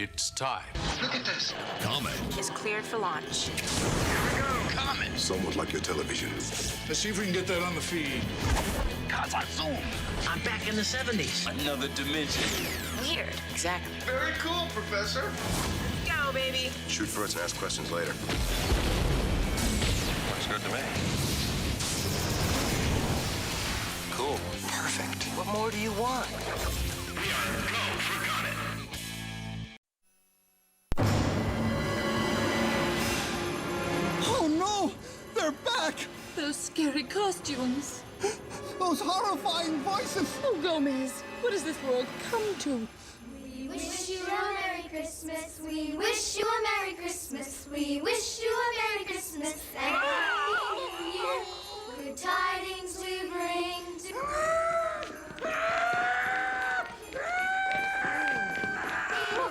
It's time. Look at this. Comet. Is cleared for launch. Here we go. Comet. Somewhat like your television. Let's see if we can get that on the feed. Zoom. I'm back in the 70s. Another dimension. Weird. Exactly. Very cool, Professor. Go, baby. Shoot first, ask questions later. Looks good to me. Cool. Perfect. What more do you want? We are go for Comet. Oh no! They're back! Those scary costumes. Those horrifying voices! Oh, Gomez, what has this world come to? We wish you a Merry Christmas. We wish you a Merry Christmas. We wish you a Merry Christmas and a Happy New Year. Good tidings we bring to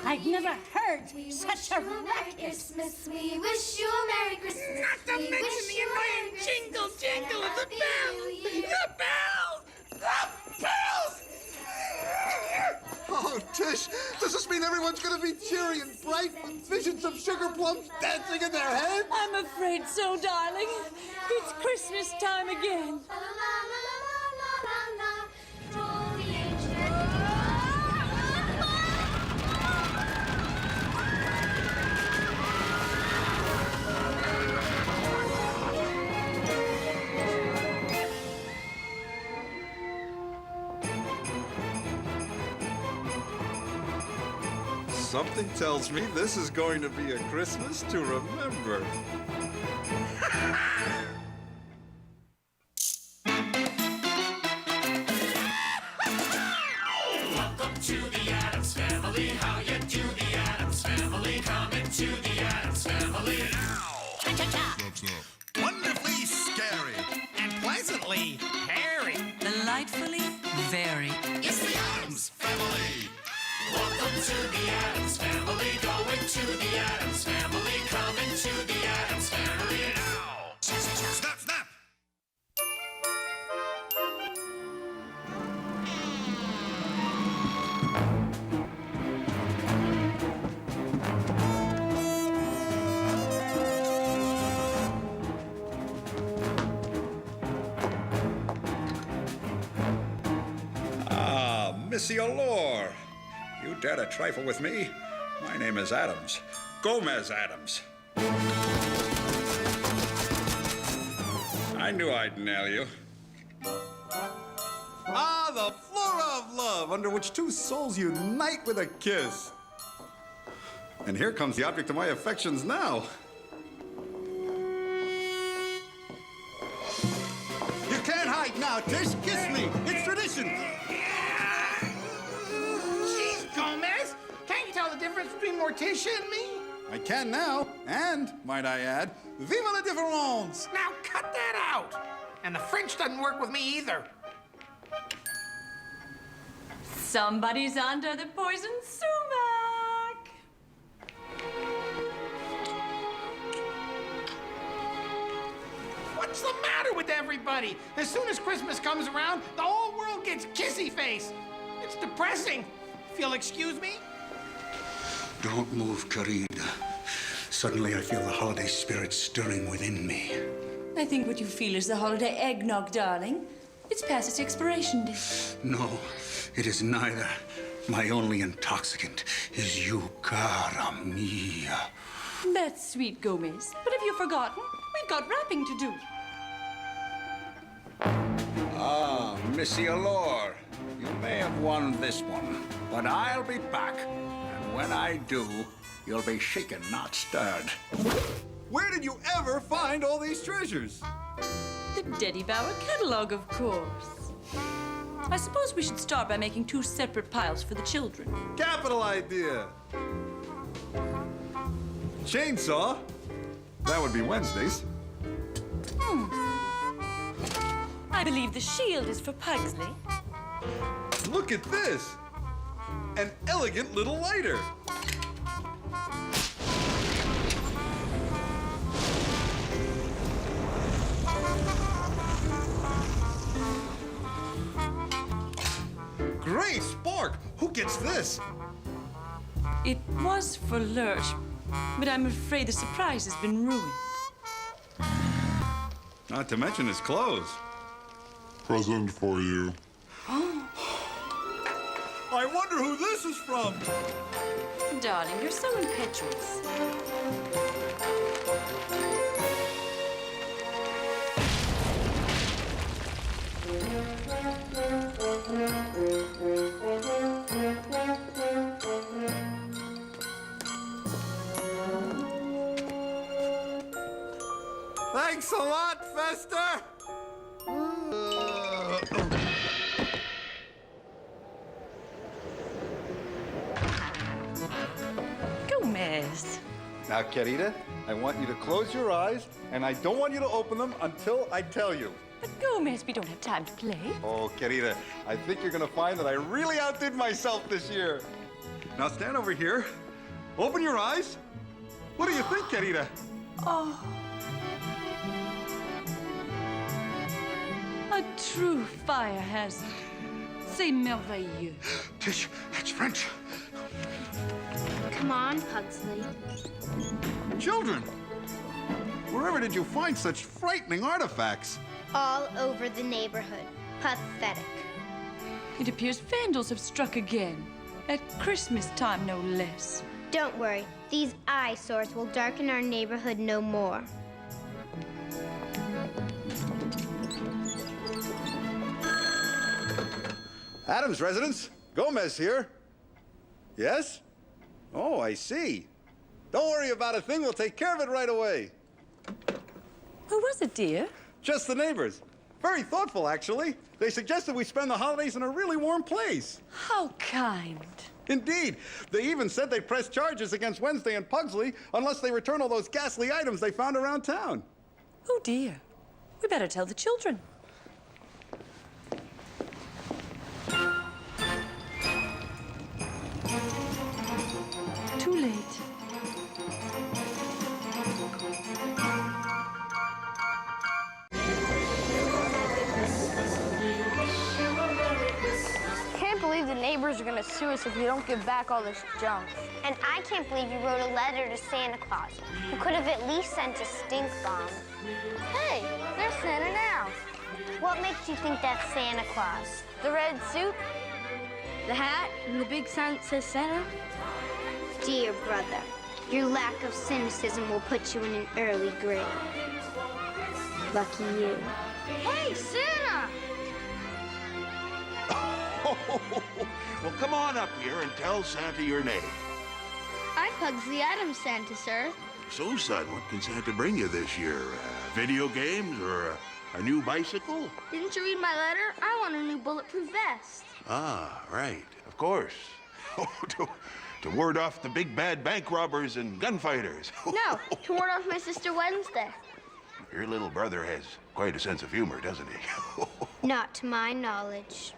I've never heard such a Merry Christmas. We wish you a Merry Christmas. Not to mention the annoying jingle jingle of the bell. The bells! The bells! Oh, Tish, does this mean everyone's gonna be cheery and bright with visions of sugar plums dancing in their heads? I'm afraid so, darling. It's Christmas time again. La la la la la la. Roll the engine. Something tells me this is going to be a Christmas to remember. Welcome to the Addams Family. How you do, the Addams Family? Come into the Addams Family now. Wonderfully scary. And pleasantly hairy. Delightfully very. It's the Addams Family. Welcome to the Addams Family. Go into the Addams Family. Come into the Addams Family now. Snap, snap. Ah, Missy Allure. You dare to trifle with me? My name is Addams. Gomez Addams. I knew I'd nail you. Ah, the flora of love, under which two souls unite with a kiss. And here comes the object of my affections now. You can't hide now, Tish. Kiss me. It's tradition. Jeez, Gomez. Can't you tell the difference between Morticia and me? I can now, and, might I add, vive la différence! Now cut that out. And the French doesn't work with me either. Somebody's under the poison sumac. What's the matter with everybody? As soon as Christmas comes around, the whole world gets kissy face. It's depressing. If you'll excuse me. Don't move, Karina. Suddenly I feel the holiday spirit stirring within me. I think what you feel is the holiday eggnog, darling. It's past its expiration date. No, it is neither. My only intoxicant is you, cara mia. That's sweet, Gomez. But have you forgotten? We've got wrapping to do. Ah, Missy Allure. You may have won this one, but I'll be back. And when I do, you'll be shaken, not stirred. Where did you ever find all these treasures? The Deddy Bauer catalog, of course. I suppose we should start by making 2 separate piles for the children. Capital idea. Chainsaw. That would be Wednesdays. I believe the shield is for Pugsley. Look at this. An elegant little lighter. Gray spark. Who gets this? It was for Lurch, but I'm afraid the surprise has been ruined. Not to mention his clothes. Present for you. I wonder who this is from. Darling, you're so impetuous. Thanks a lot, Fester. Gomez. Now, querida, I want you to close your eyes, and I don't want you to open them until I tell you. But Gomez, we don't have time to play. Oh, querida, I think you're gonna find that I really outdid myself this year. Now stand over here, open your eyes. What do you think, querida? Oh. A true fire hazard. C'est merveilleux. Tish, that's French. Come on, Pugsley. Children, wherever did you find such frightening artifacts? All over the neighborhood. Pathetic. It appears vandals have struck again. At Christmas time, no less. Don't worry. These eyesores will darken our neighborhood no more. Addams residence. Gomez here. Yes? Oh, I see. Don't worry about a thing. We'll take care of it right away. Who was it, dear? Just the neighbors. Very thoughtful, actually. They suggested we spend the holidays in a really warm place. How kind. Indeed. They even said they'd press charges against Wednesday and Pugsley unless they return all those ghastly items they found around town. Oh, dear. We better tell the children. Too late. Can't believe the neighbors are gonna sue us if we don't give back all this junk. And I can't believe you wrote a letter to Santa Claus. You could have at least sent a stink bomb. Hey, there's Santa now. What makes you think that's Santa Claus? The red suit, the hat, and the big sign that says Santa. Dear brother, your lack of cynicism will put you in an early grave. Lucky you. Hey, Santa! Well, come on up here and tell Santa your name. I'm Pugsley Addams, Santa, sir. So, son, what can Santa bring you this year? Video games or a new bicycle? Didn't you read my letter? I want a new bulletproof vest. Ah, right, of course. To ward off the big bad bank robbers and gunfighters. No, to ward off my sister Wednesday. Your little brother has quite a sense of humor, doesn't he? Not to my knowledge.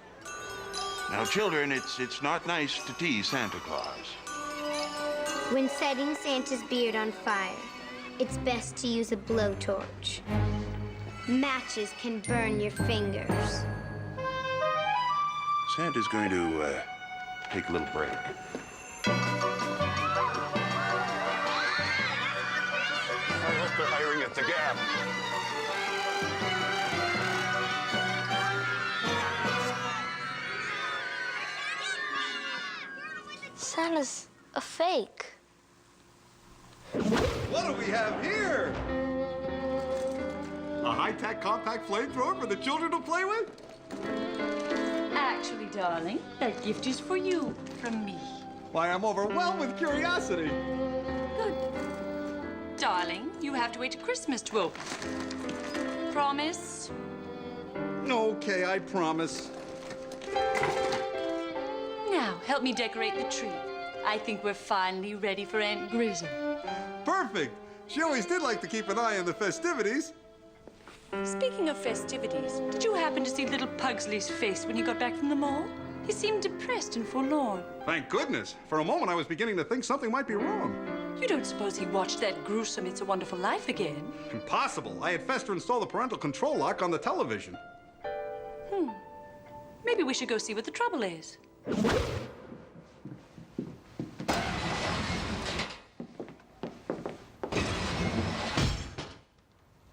Now, children, it's not nice to tease Santa Claus. When setting Santa's beard on fire, it's best to use a blowtorch. Matches can burn your fingers. Santa's going to take a little break. I hope they're hiring at the Gap. Santa's a fake. What do we have here? A high-tech compact flamethrower for the children to play with? Actually, darling, that gift is for you from me. Why, I'm overwhelmed with curiosity. Good. Darling, you have to wait till Christmas to open. Promise? Okay, I promise. Now, help me decorate the tree. I think we're finally ready for Aunt Grizzle. Perfect. She always did like to keep an eye on the festivities. Speaking of festivities, did you happen to see little Pugsley's face when he got back from the mall? He seemed depressed and forlorn. Thank goodness. For a moment, I was beginning to think something might be wrong. You don't suppose he watched that gruesome It's a Wonderful Life again? Impossible. I had Fester install the parental control lock on the television. Maybe we should go see what the trouble is.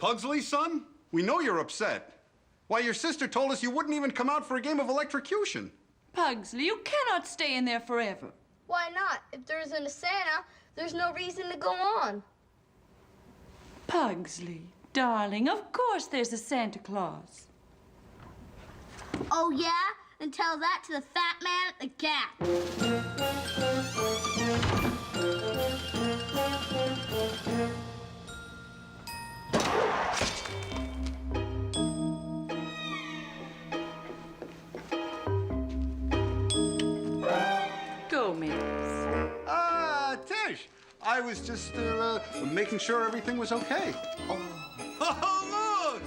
Pugsley, son? We know you're upset. Why, your sister told us you wouldn't even come out for a game of electrocution. Pugsley, you cannot stay in there forever. Why not? If there isn't a Santa, there's no reason to go on. Pugsley, darling, of course there's a Santa Claus. Oh, yeah? Then tell that to the fat man at the Gap. Tish, I was just making sure everything was okay. Oh, look!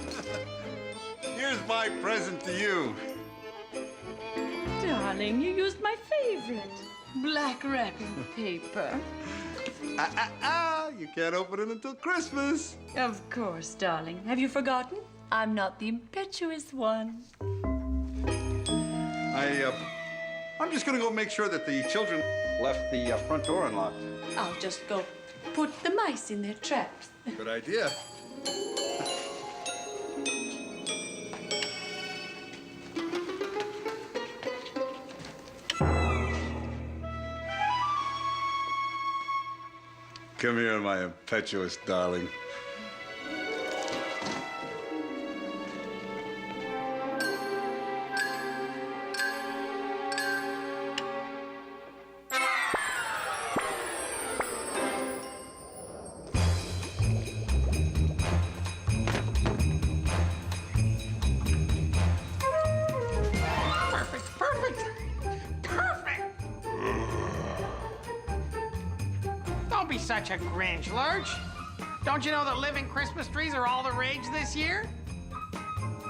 Here's my present to you. Darling, you used my favorite. Black wrapping paper. You can't open it until Christmas. Of course, darling. Have you forgotten? I'm not the impetuous one. I'm just gonna go make sure that the children left the front door unlocked. I'll just go put the mice in their traps. Good idea. Come here, my impetuous darling. Don't be such a Grinch, Lurch. Don't you know that living Christmas trees are all the rage this year?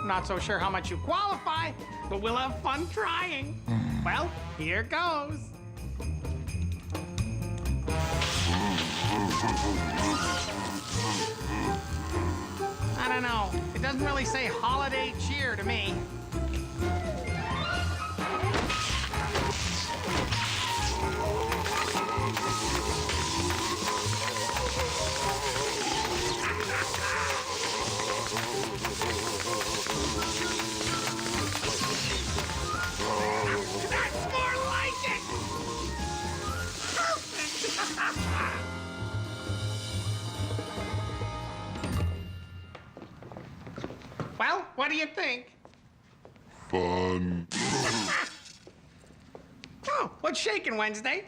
Not so sure how much you qualify, but we'll have fun trying. Well, here goes. I don't know. It doesn't really say holiday cheer to me. That's more like it! Perfect! Well, what do you think? Fun. Oh, what's shaking, Wednesday?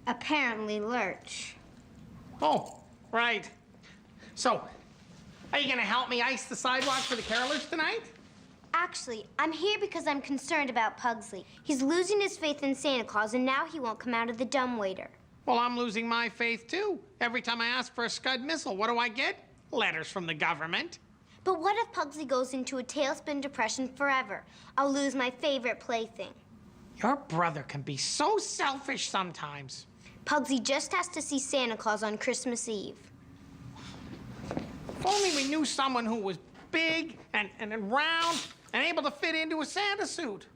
Apparently, Lurch. Oh, right. So, are you gonna help me ice the sidewalk for the carolers tonight? Actually, I'm here because I'm concerned about Pugsley. He's losing his faith in Santa Claus, and now he won't come out of the dumbwaiter. Well, I'm losing my faith, too. Every time I ask for a Scud missile, what do I get? Letters from the government. But what if Pugsley goes into a tailspin depression forever? I'll lose my favorite plaything. Your brother can be so selfish sometimes. Pugsley just has to see Santa Claus on Christmas Eve. If only we knew someone who was big and round and able to fit into a Santa suit.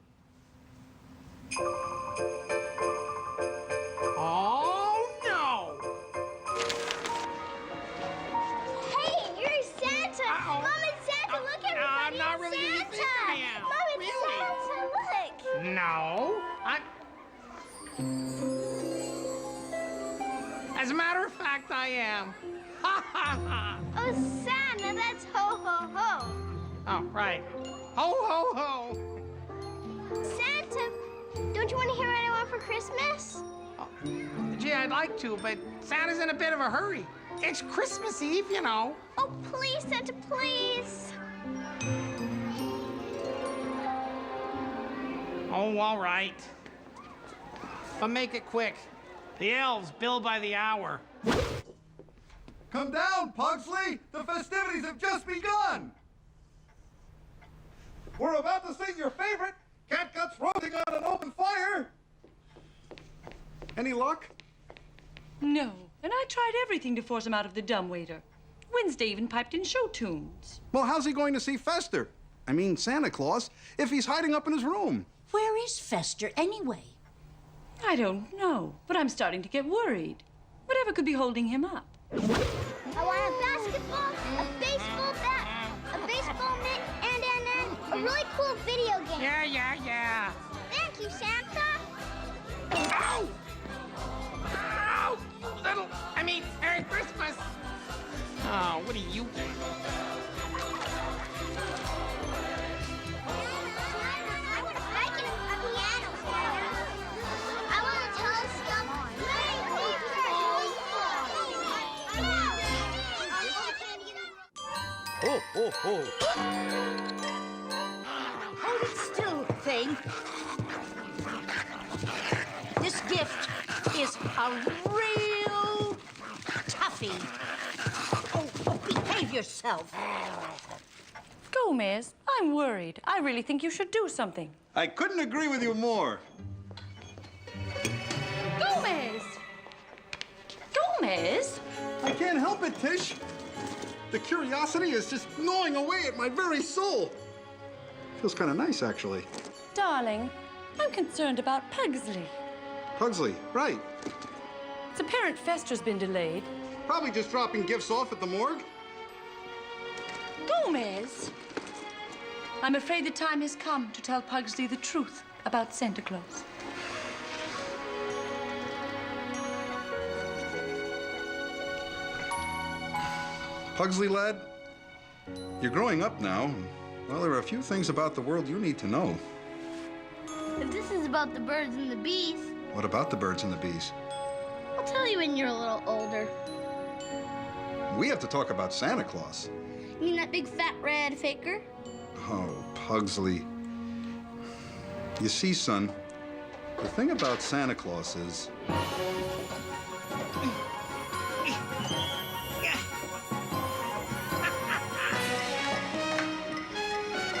Oh, no! Hey, you're Santa! Uh-oh. Mom and Santa, look everybody! I'm not really who you Santa! think I am. Mom and Really? Santa, look! No, As a matter of fact, I am. Ha ha ha! Oh, Santa, that's ho ho ho! Oh, right. Ho ho ho! Santa, don't you want to hear what I want for Christmas? Oh, gee, I'd like to, but Santa's in a bit of a hurry. It's Christmas Eve, you know. Oh, please, Santa, please! Oh, all right. But make it quick. The elves bill by the hour. Come down, Pugsley! The festivities have just begun! We're about to sing your favorite, Catgut's Roasting on an Open Fire! Any luck? No, and I tried everything to force him out of the dumbwaiter. Wednesday even piped in show tunes. Well, how's he going to see Fester? I mean, Santa Claus, if he's hiding up in his room. Where is Fester, anyway? I don't know, but I'm starting to get worried. Whatever could be holding him up? I want a basketball, a baseball bat, a baseball mitt, and a really cool video game. Yeah. Thank you, Santa. Ow! Ow! You little... Merry Christmas! Oh, what are you doing? I can a piano. I want a telescope. Hold it still, thing. This gift is a real toughie. Oh, behave yourself. Gomez, I'm worried. I really think you should do something. I couldn't agree with you more. Gomez! Gomez? I can't help it, Tish. The curiosity is just gnawing away at my very soul. Feels kind of nice, actually. Darling, I'm concerned about Pugsley. Pugsley, right. It's apparent Fester's been delayed. Probably just dropping gifts off at the morgue. Gomez! I'm afraid the time has come to tell Pugsley the truth about Santa Claus. Pugsley, lad, you're growing up now. Well, there are a few things about the world you need to know. If this is about the birds and the bees, What about the birds and the bees? I'll tell you when you're a little older. We have to talk about Santa Claus. You mean that big fat red faker? Oh, Pugsley. You see, son, the thing about Santa Claus is...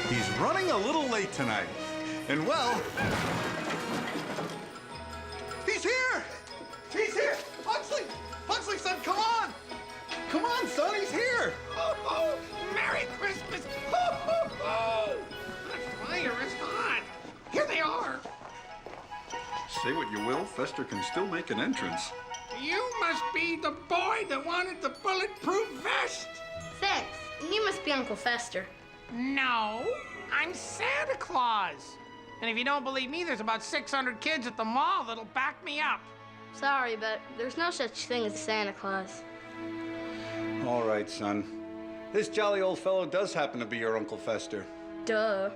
He's running a little late tonight. And well... He's here! He's here! Pugsley! Pugsley, son, come on! Come on, son, he's here! Oh, Merry Christmas! That fire is hot. Here they are. Say what you will, Fester can still make an entrance. You must be the boy that wanted the bulletproof vest. Thanks. You must be Uncle Fester. No, I'm Santa Claus. And if you don't believe me, there's about 600 kids at the mall that'll back me up. Sorry, but there's no such thing as Santa Claus. All right, son. This jolly old fellow does happen to be your Uncle Fester. Duh.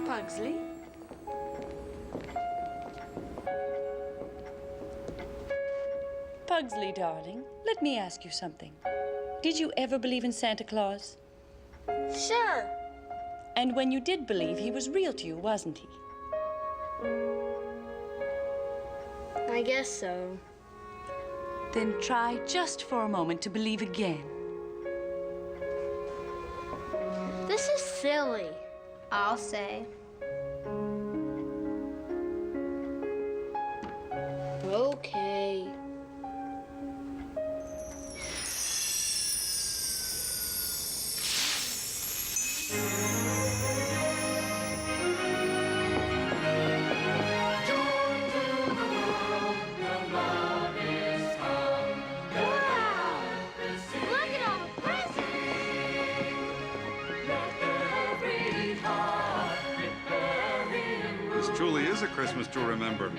Pugsley? Pugsley, darling, let me ask you something. Did you ever believe in Santa Claus? Sure. And when you did believe, he was real to you, wasn't he? I guess so. Then try just for a moment to believe again. This is silly. I'll say. Okay. Truly is a Christmas to remember.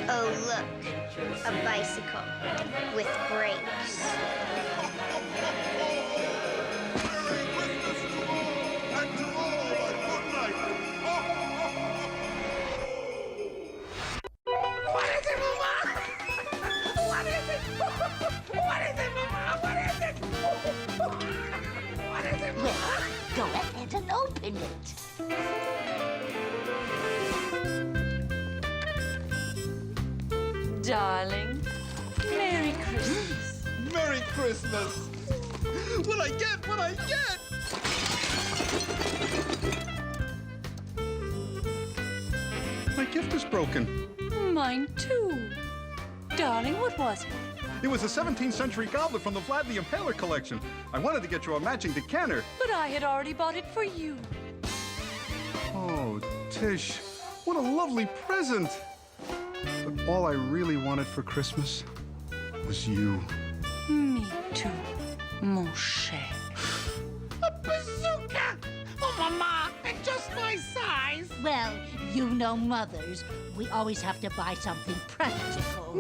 Oh, look. A bicycle with brakes. What is it, Mama? What is it? What is it, Mama? What is it? What is it, Mama? Go ahead and open it. Darling, Merry Christmas. Merry Christmas! What I get, what I get! My gift is broken. Mine too. Darling, what was it? It was a 17th century goblet from the Vlad the Impaler collection. I wanted to get you a matching decanter. But I had already bought it for you. Oh, Tish, what a lovely present. But all I really wanted for Christmas was you. Me too, mon cher. A bazooka! Oh, Mama, and just my size. Well, you know mothers. We always have to buy something practical.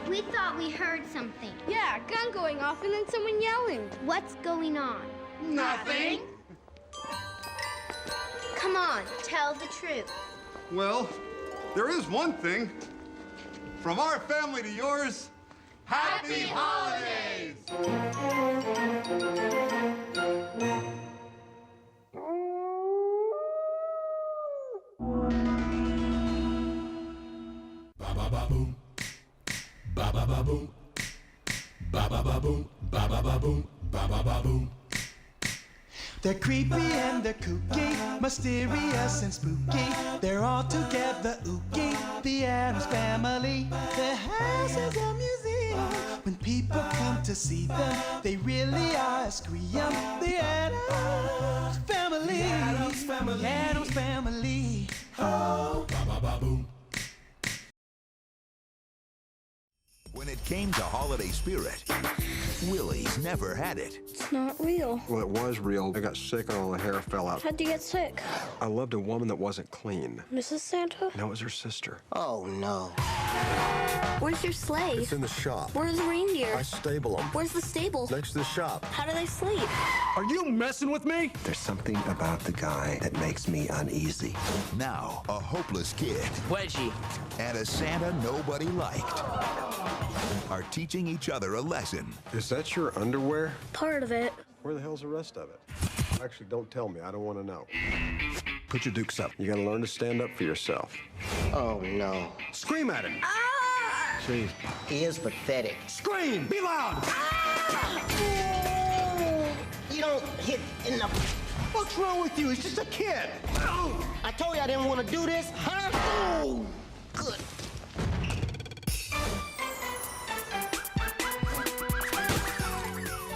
We thought we heard something. Yeah, a gun going off and then someone yelling. What's going on? Nothing. Come on, tell the truth. Well, there is one thing. From our family to yours, Happy Holidays! Ba-ba-ba-boom. Ba-ba-ba-boom. Ba-ba-ba-boom. Ba-ba-ba-boom. Ba-ba-ba-boom. They're creepy and they're kooky, mysterious and spooky. They're all together ooky, the Addams family. Their house is a museum. When people come to see them, they really are a scream. The Addams family. The Addams family. The Addams family. Oh. Ba-ba-ba-boom. When it came to holiday spirit, Willie's never had it. It's not real. Well, it was real. I got sick and all the hair fell out. How'd you get sick? I loved a woman that wasn't clean. Mrs. Santa? No, it was her sister. Oh, no. Where's your sleigh? It's in the shop. Where's the reindeer? I stable them. Where's the stable? Next to the shop. How do they sleep? Are you messing with me? There's something about the guy that makes me uneasy. Now, a hopeless kid Wedgie and a Santa nobody liked are teaching each other a lesson. Is that your underwear? Part of it. Where the hell's the rest of it? Actually, don't tell me. I don't want to know. Put your dukes up. You gotta learn to stand up for yourself. Oh, no. Scream at him. Ah! Jeez. He is pathetic. Scream! Be loud! You don't hit in the... What's wrong with you? He's just a kid. I told you I didn't want to do this, huh? Oh, good.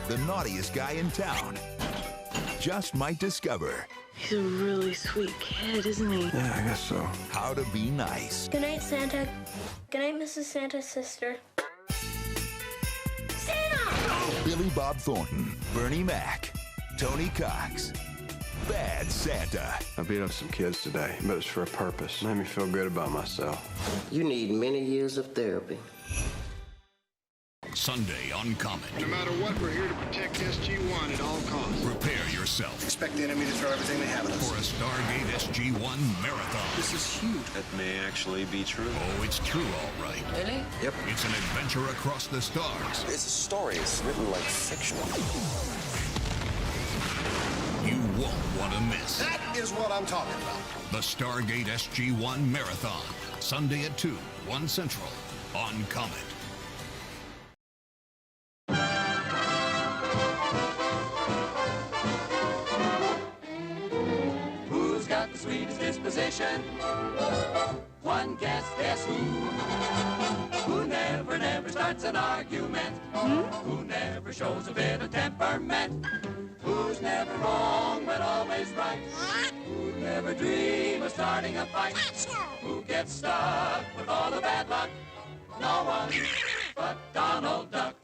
The naughtiest guy in town just might discover He's a really sweet kid, isn't he? Yeah, I guess so. how to be nice. Good night, Santa. Good night, Mrs. Santa's sister. Santa! Billy Bob Thornton, Bernie Mac, Tony Cox. Bad Santa. I beat up some kids today, but it's for a purpose. Made me feel good about myself. You need many years of therapy. Sunday on Comet. No matter what, we're here to protect SG-1 at all costs. Prepare yourself Expect the enemy to throw everything they have at us. for a Stargate SG-1 marathon. This is huge. That may actually be true. Oh, it's true, all right. Really? Yep. It's an adventure across the stars. It's a story. It's written like fiction. You won't want to miss. That is what I'm talking about. The Stargate SG-1 Marathon. Sunday at 2, 1 Central on Comet. Who's got the sweetest disposition? One guess who? Who never starts an argument? Who never shows a bit of temperament? Who's never wrong but always right? Who'd never dream of starting a fight? Who gets stuck with all the bad luck? No one but Donald Duck.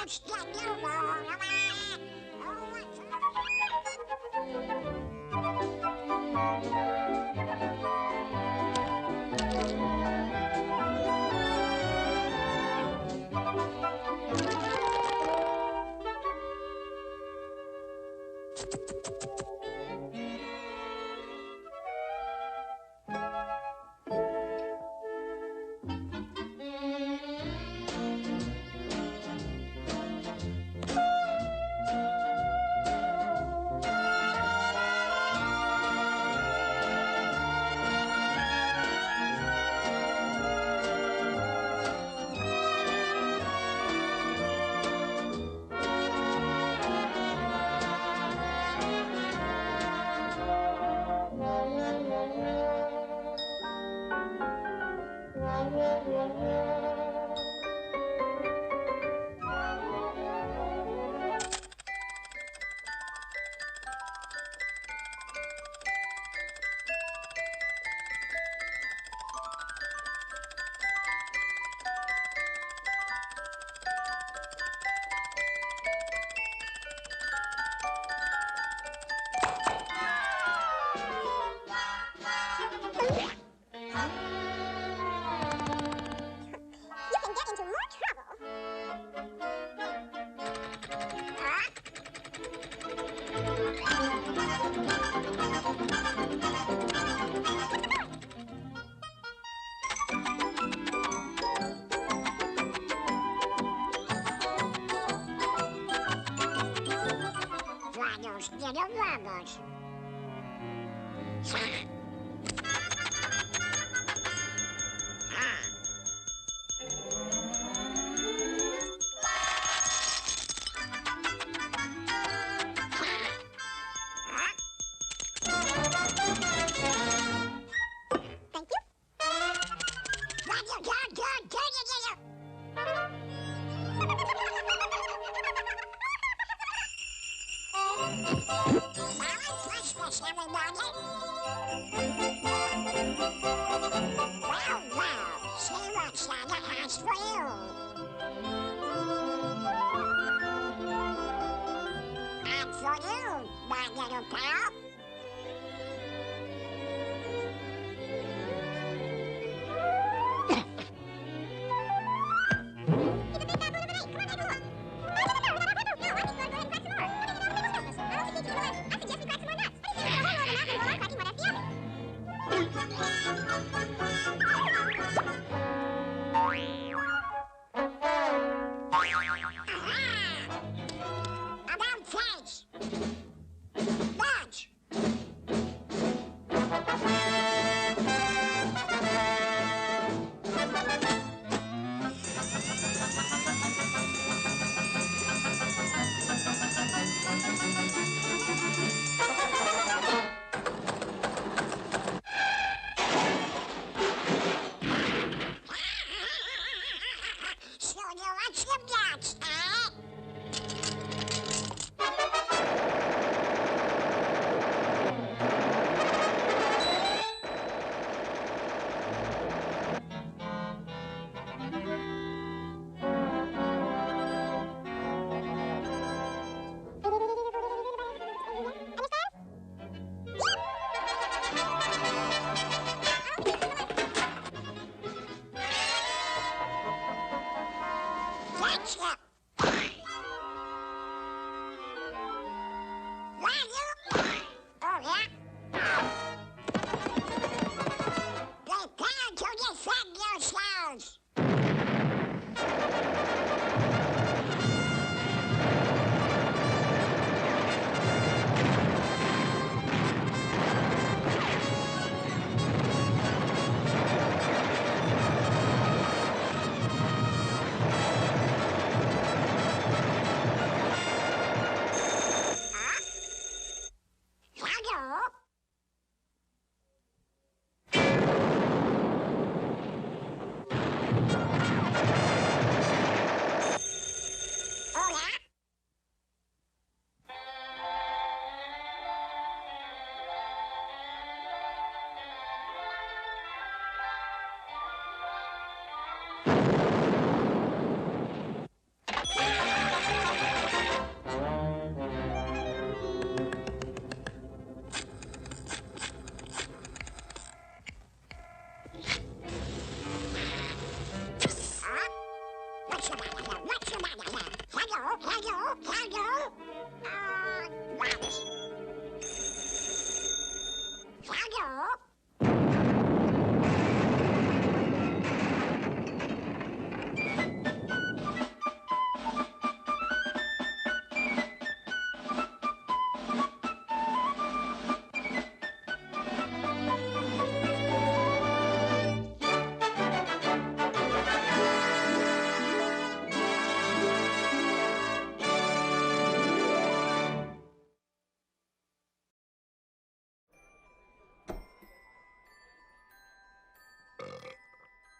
Vamos.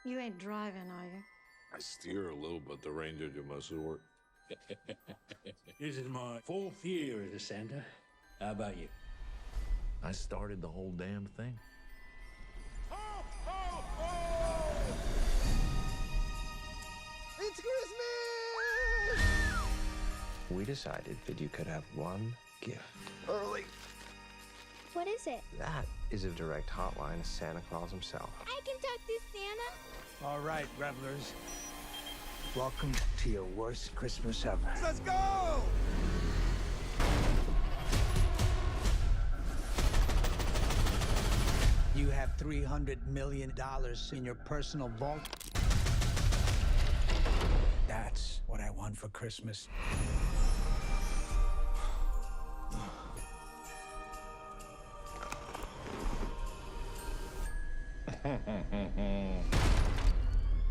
You ain't driving, are you? I steer a little, but the ranger do most of the work. This is my 4th year as a Santa. How about you? I started the whole damn thing. It's Christmas! We decided that you could have one gift. Early. What is it? That is a direct hotline to Santa Claus himself. I can talk to Santa. All right, revelers. Welcome to your worst Christmas ever. Let's go! You have $300 million in your personal vault. That's what I want for Christmas.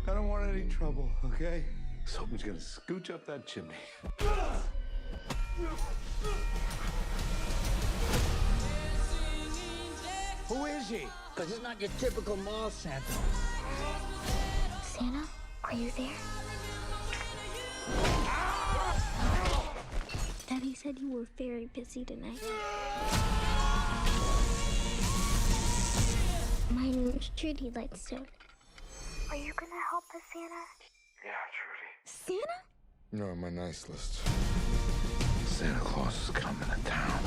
I don't want any trouble, okay? Someone's gonna scooch up that chimney. Who is he? Because it's not your typical mall Santa. Santa, are you there? Daddy said you were very busy tonight. My name is Trudy Lightstone. Are you gonna help us, Santa? Yeah, Trudy. Santa? You're on my nice list. Santa Claus is coming to town.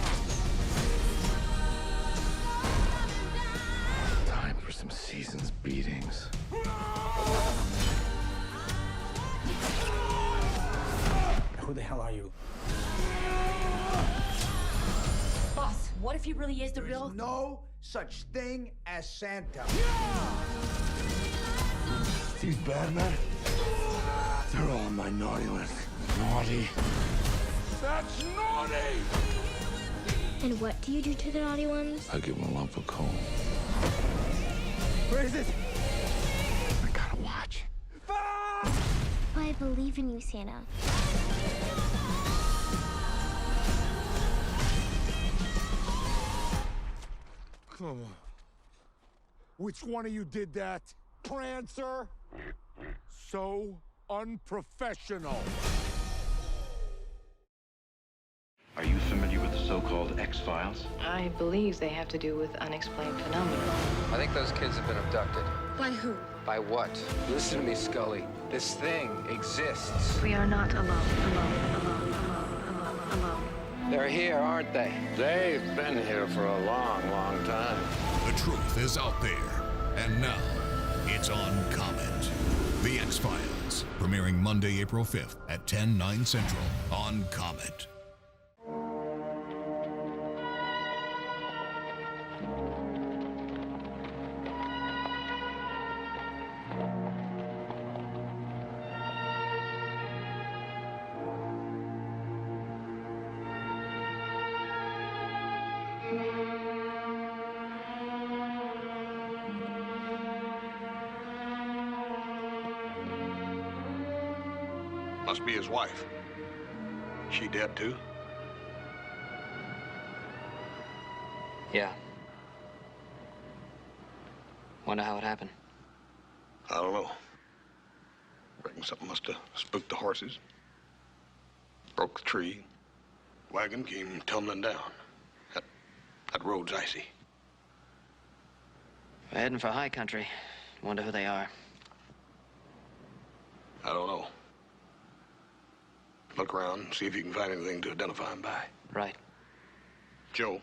Time for some season's beatings. Who the hell are you? Boss, what if he really is the real? There's no such thing as Santa. These bad men, they're all on my naughty list. Naughty. That's naughty! And what do you do to the naughty ones? I give him a lump of coal. Where is it? I gotta watch. I believe in you, Santa. Come on. Which one of you did that? Prancer? So unprofessional. Are you familiar with the so-called X-Files? I believe they have to do with unexplained phenomena. I think those kids have been abducted. By who? By what? Listen to me, Scully. This thing exists. We are not alone. They're here, aren't they? They've been here for a long, long time. The truth is out there. And now, it's on Comet. The X-Files. Premiering Monday, April 5th at 10/9 Central on Comet. Must be his wife. She dead too? Yeah. Wonder how it happened. I don't know. Reckon something must have spooked the horses. Broke the tree. Wagon came tumbling down. That road's icy. We're heading for high country. Wonder who they are. I don't know. Look around, see if you can find anything to identify him by. Right. Joe,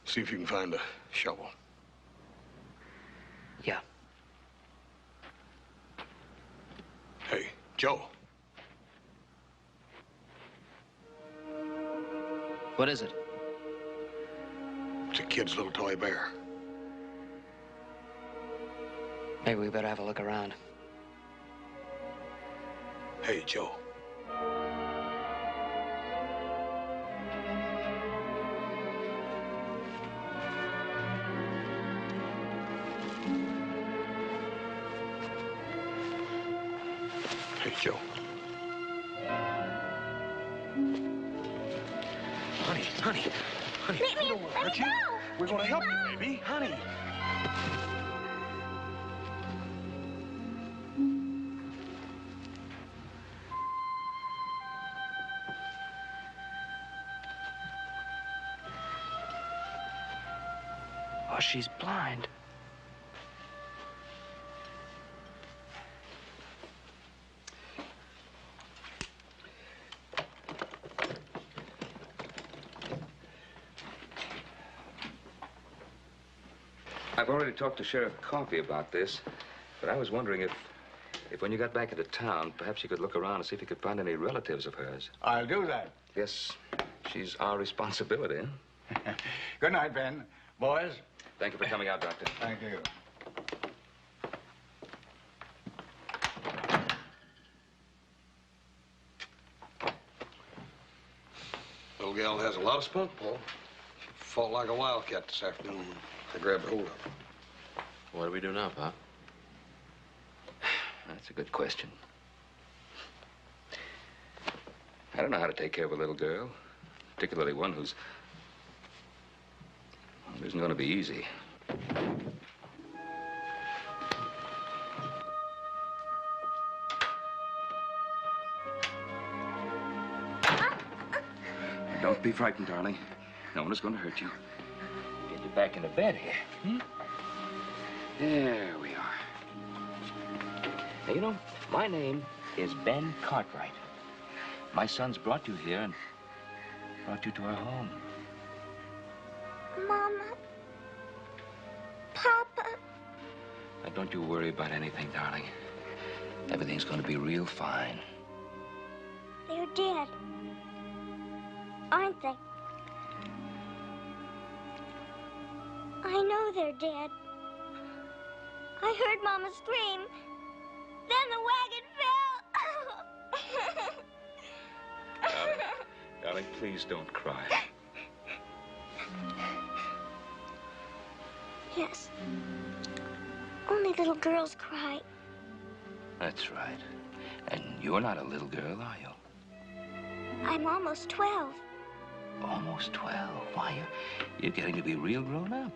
see if you can find a shovel. Yeah. Hey, Joe. What is it? It's a kid's little toy bear. Maybe we better have a look around. Hey, Joe. Hey, Joe. Honey. Let me go! We're gonna help you, baby. Honey. Oh, she's blind. I've already talked to Sheriff Coffey about this, but I was wondering if when you got back into town, perhaps you could look around and see if you could find any relatives of hers. I'll do that. Yes, she's our responsibility. Good night, Ben. Boys. Thank you for coming out, Doctor. Thank you. Little gal has a lot of spunk, Paul. She fought like a wildcat this afternoon. I grabbed hold of her. What do we do now, Pop? That's a good question. I don't know how to take care of a little girl, particularly one who isn't going to be easy. Don't be frightened, darling. No one is going to hurt you. Get you back into bed here. There we are. Now, you know, my name is Ben Cartwright. My son's brought you here and brought you to our home. Mama. Papa. Now, don't you worry about anything, darling. Everything's going to be real fine. They're dead. Aren't they? I know they're dead. I heard Mama scream. Then the wagon fell. Darling, please don't cry. Yes. Only little girls cry. That's right. And you're not a little girl, are you? I'm almost 12. Almost 12. Why, you're getting to be real grown up.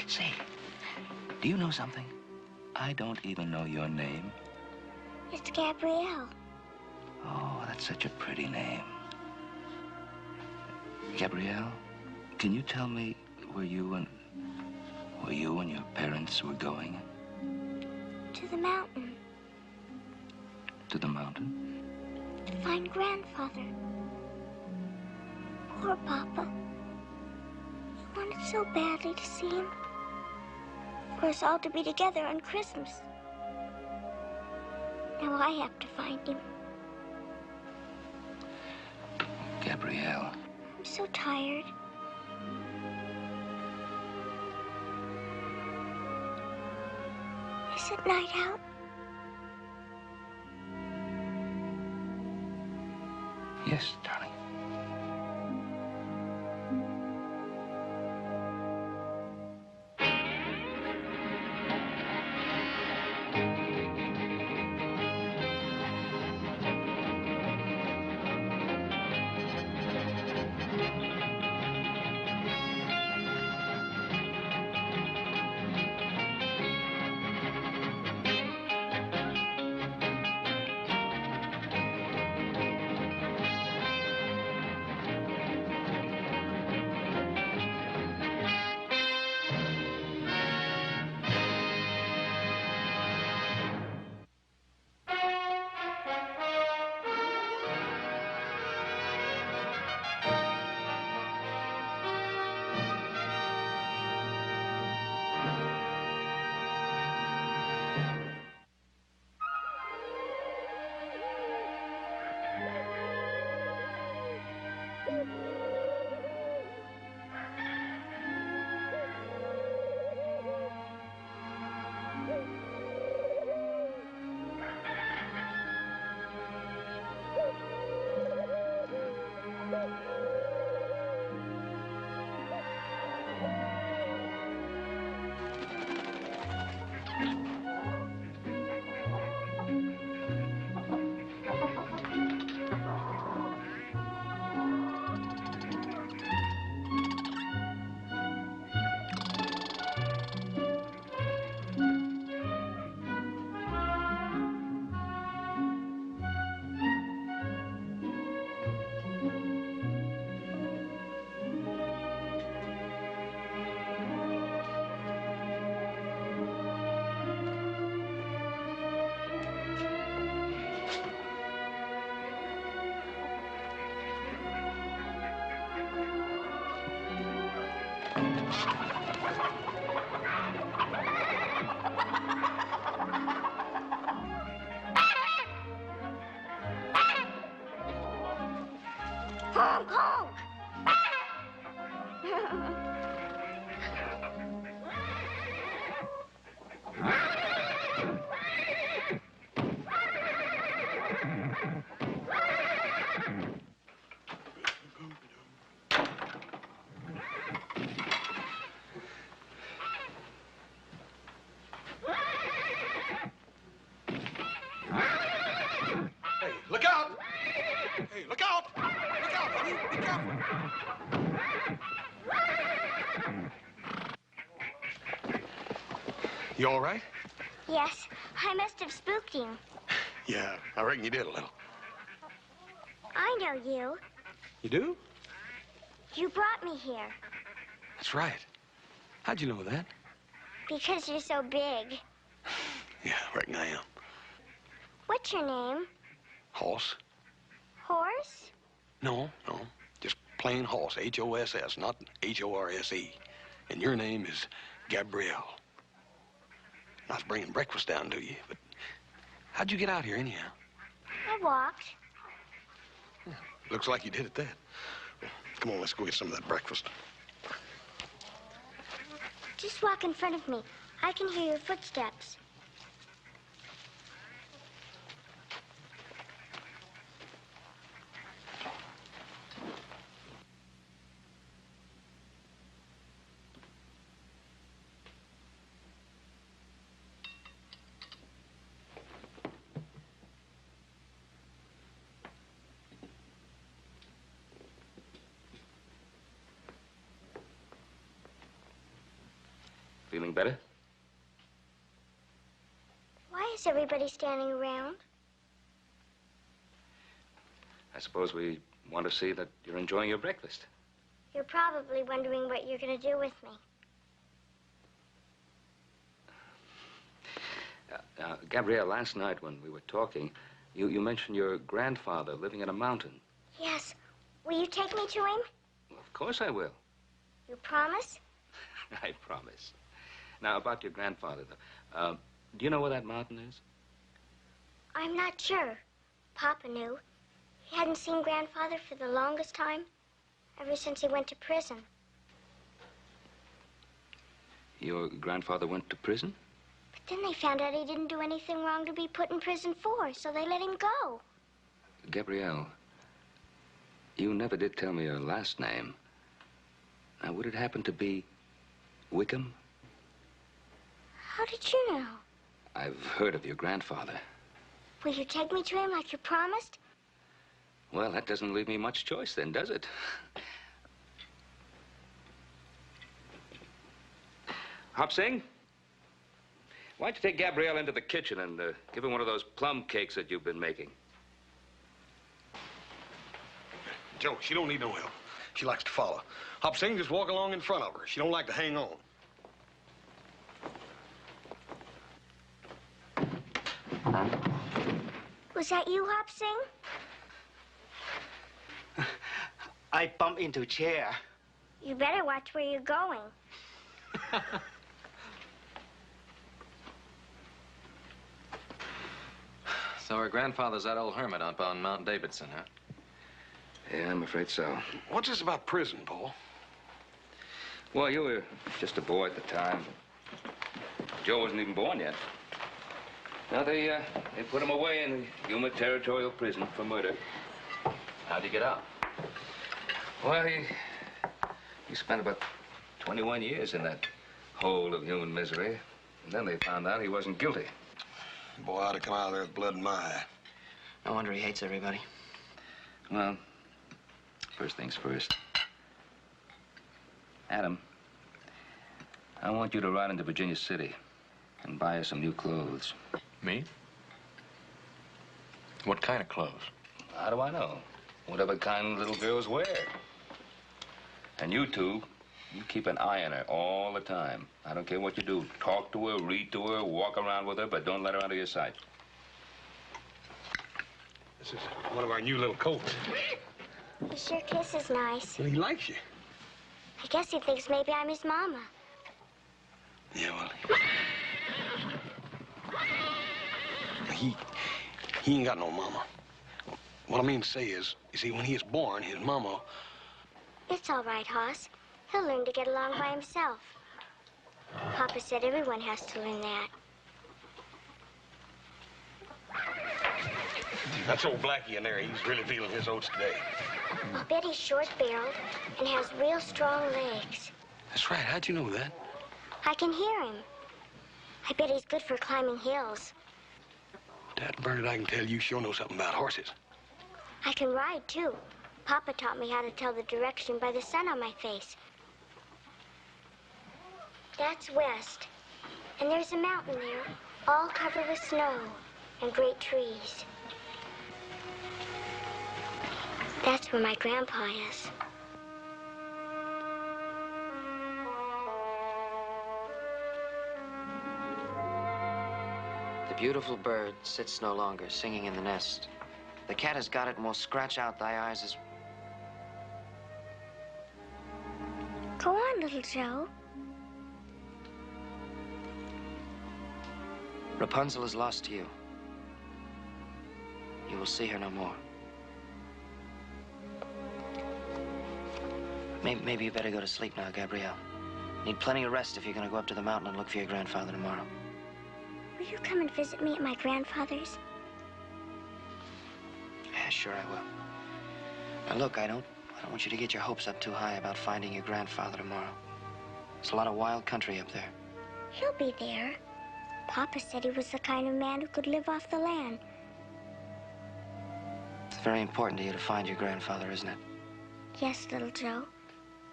Say, do you know something? I don't even know your name. It's Gabrielle. Oh, that's such a pretty name. Gabrielle, can you tell me where you and your parents were going? To the mountain. To the mountain? To find Grandfather. Poor Papa. He wanted so badly to see him. For us all to be together on Christmas. Now I have to find him. Gabrielle. I'm so tired. Is it night out? Yes, darling. Honk, honk! Hey, look out! Hey, look out! Look out, honey! Be careful! You all right? Yes, I must have spooked him. Yeah, I reckon you did a little. I know you. You do? You brought me here That's right. How'd you know that? because you're so big. Yeah, I reckon I am. What's your name? Hoss? Horse? No. Just plain Hoss. H-O-S-S, not H-O-R-S-E. And your name is Gabrielle. I was bringing breakfast down to you, but how'd you get out here anyhow? I walked. Looks like you did at that. Come on, let's go get some of that breakfast. Just walk in front of me. I can hear your footsteps. Feeling better? Why is everybody standing around? I suppose we want to see that you're enjoying your breakfast. You're probably wondering what you're going to do with me. Gabrielle, last night when we were talking, you mentioned your grandfather living in a mountain. Yes. Will you take me to him? Well, of course I will. You promise? I promise. Now, about your grandfather, though. Do you know where that mountain is? I'm not sure. Papa knew. He hadn't seen Grandfather for the longest time, ever since he went to prison. Your grandfather went to prison? But then they found out he didn't do anything wrong to be put in prison for, so they let him go. Gabrielle, you never did tell me your last name. Now, would it happen to be Wickham? How did you know? I've heard of your grandfather. Will you take me to him like you promised? Well, that doesn't leave me much choice then, does it? Hop Sing, why don't you take Gabrielle into the kitchen and give her one of those plum cakes that you've been making? Joe, she don't need no help. She likes to follow. Hop Sing, just walk along in front of her. She don't like to hang on. Was that you, Hop Sing? I bumped into a chair. You better watch where you're going. So her grandfather's that old hermit up on Mount Davidson, huh? Yeah, I'm afraid so. What's this about prison, Paul? Well, you were just a boy at the time. Joe wasn't even born yet. Now, they put him away in the Yuma Territorial Prison for murder. How'd he get out? Well, he spent about 21 years in that hole of human misery. And then they found out he wasn't guilty. Boy, I'd have come out of there with blood in my eye. No wonder he hates everybody. Well, first things first. Adam, I want you to ride into Virginia City and buy us some new clothes. Me? What kind of clothes? How do I know? Whatever kind little girls wear. And you two, you keep an eye on her all the time. I don't care what you do. Talk to her, read to her, walk around with her, but don't let her out of your sight. This is one of our new little coats. He sure kisses nice. Well, he likes you. I guess he thinks maybe I'm his mama. Yeah, well, he ain't got no mama. What I mean to say is, you see, when he is born, his mama... It's all right, Hoss. He'll learn to get along by himself. Papa said everyone has to learn that. That's old Blackie in there. He's really feeling his oats today. I bet he's short-barreled and has real strong legs. That's right. How'd you know that? I can hear him. I bet he's good for climbing hills. Dad Bernard, I can tell you sure know something about horses. I can ride, too. Papa taught me how to tell the direction by the sun on my face. That's west. And there's a mountain there, all covered with snow and great trees. That's where my grandpa is. The beautiful bird sits no longer, singing in the nest. The cat has got it and will scratch out thy eyes as... Go on, little Joe. Rapunzel is lost to you. You will see her no more. Maybe you better go to sleep now, Gabrielle. Need plenty of rest if you're gonna go up to the mountain and look for your grandfather tomorrow. Will you come and visit me at my grandfather's? Yeah, sure I will. Now look, I don't want you to get your hopes up too high about finding your grandfather tomorrow. There's a lot of wild country up there. He'll be there. Papa said he was the kind of man who could live off the land. It's very important to you to find your grandfather, isn't it? Yes, little Joe.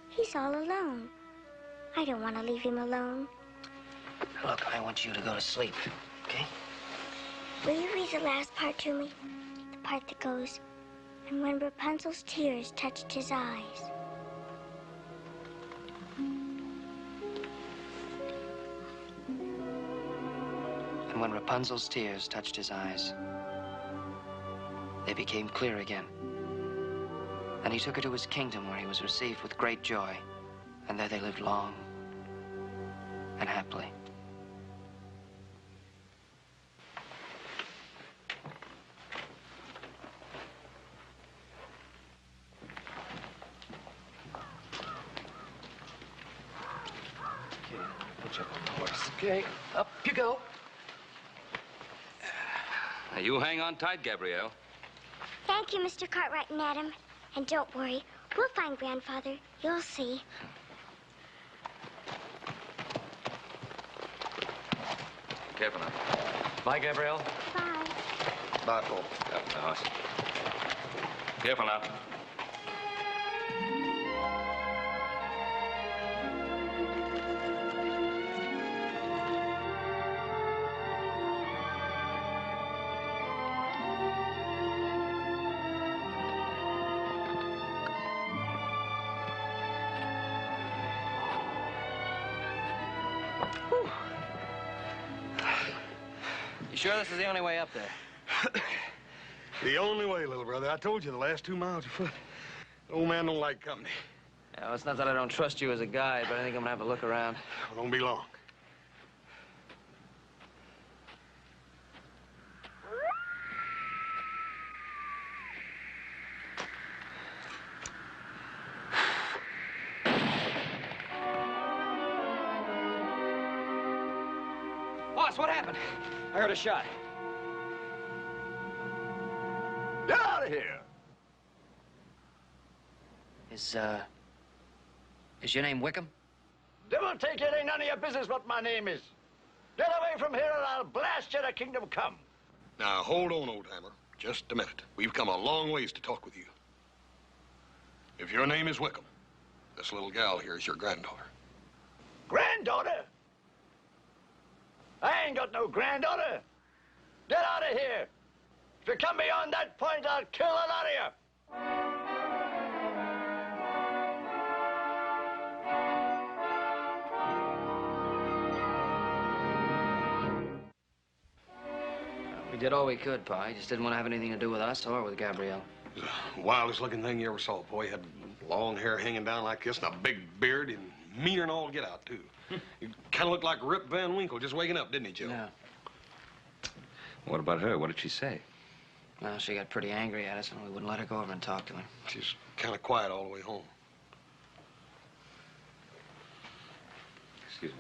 He's all alone. I don't want to leave him alone. Look, I want you to go to sleep, okay? Will you read the last part to me? The part that goes, and when Rapunzel's tears touched his eyes. And when Rapunzel's tears touched his eyes, they became clear again. And he took her to his kingdom where he was received with great joy. And there they lived long and happily. Okay, put you up on the horse. Okay, up you go. Now, you hang on tight, Gabrielle. Thank you, Mr. Cartwright and Adam. And don't worry, we'll find Grandfather. You'll see. Careful now. Bye, Gabrielle. Bye. Bye, Paul. Up the horse. Careful now. You sure this is the only way up there? The only way, little brother. I told you the last 2 miles afoot. The old man don't like company. Yeah, well, it's not that I don't trust you as a guide, but I think I'm gonna have a look around. Well, don't be long. Boss, what happened? I heard a shot. Get out of here! Is your name Wickham? Devil take it, ain't none of your business what my name is. Get away from here and I'll blast you to kingdom come. Now, hold on, old-timer. Just a minute. We've come a long ways to talk with you. If your name is Wickham, this little gal here is your granddaughter. Granddaughter? I ain't got no granddaughter. Get out of here. If you come beyond that point, I'll kill a lot of you. We did all we could, Pa. He just didn't want to have anything to do with us or with Gabrielle. It was the wildest looking thing you ever saw, boy. He had Long hair hanging down like this and a big beard and meaner than all get out, too. You kind of looked like Rip Van Winkle just waking up, didn't he, Joe? Yeah. What about her? What did she say? Well, she got pretty angry at us, and we wouldn't let her go over and talk to him. She's kind of quiet all the way home. Excuse me.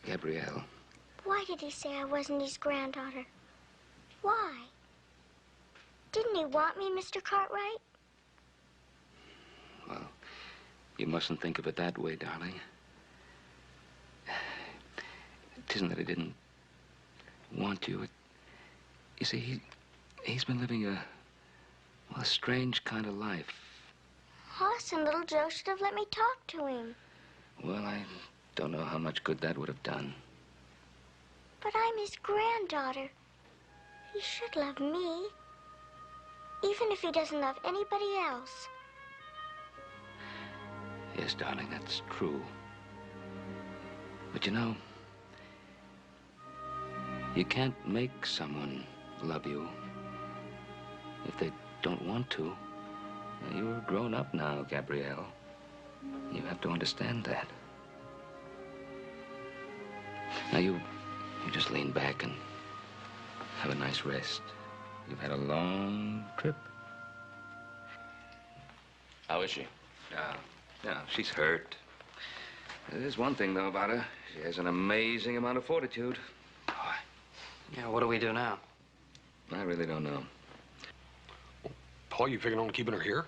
Gabrielle. Why did he say I wasn't his granddaughter? Why? Didn't he want me, Mr. Cartwright? Well, you mustn't think of it that way, darling. It isn't that he didn't want you. You see, he's been living a strange kind of life. Hoss and little Joe should have let me talk to him. Well, I don't know how much good that would have done. But I'm his granddaughter. He should love me. Even if he doesn't love anybody else. Yes, darling, that's true. But you know, you can't make someone love you if they don't want to. You're grown up now, Gabrielle. You have to understand that. Now, you just lean back and have a nice rest. You've had a long trip. How is she? Yeah, she's hurt. There's one thing, though, about her. She has an amazing amount of fortitude. Yeah, what do we do now? I really don't know. Paul, you figuring on keeping her here?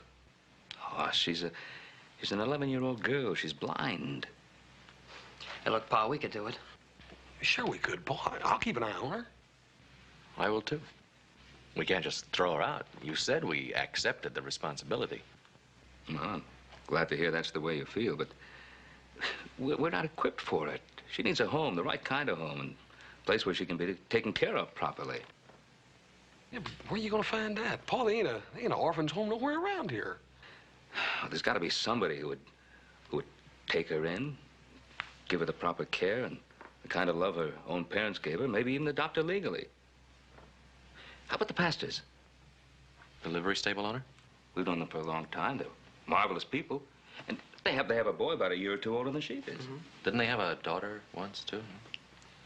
Oh, she's an 11-year-old girl. She's blind. Hey, look, Pa, we could do it. Sure we could, Paul. I'll keep an eye on her. I will, too. We can't just throw her out. You said we accepted the responsibility. Well, I'm glad to hear that's the way you feel, but we're not equipped for it. She needs a home, the right kind of home, and a place where she can be taken care of properly. Yeah, but where are you going to find that? Paul, there ain't an orphan's home nowhere around here. Well, there's got to be somebody who would take her in, give her the proper care and the kind of love her own parents gave her, maybe even adopt her legally. How about the Pastors? The livery stable owner? We've known them for a long time. They're marvelous people. And they have to have a boy about a year or two older than she is. Mm-hmm. Didn't they have a daughter once, too?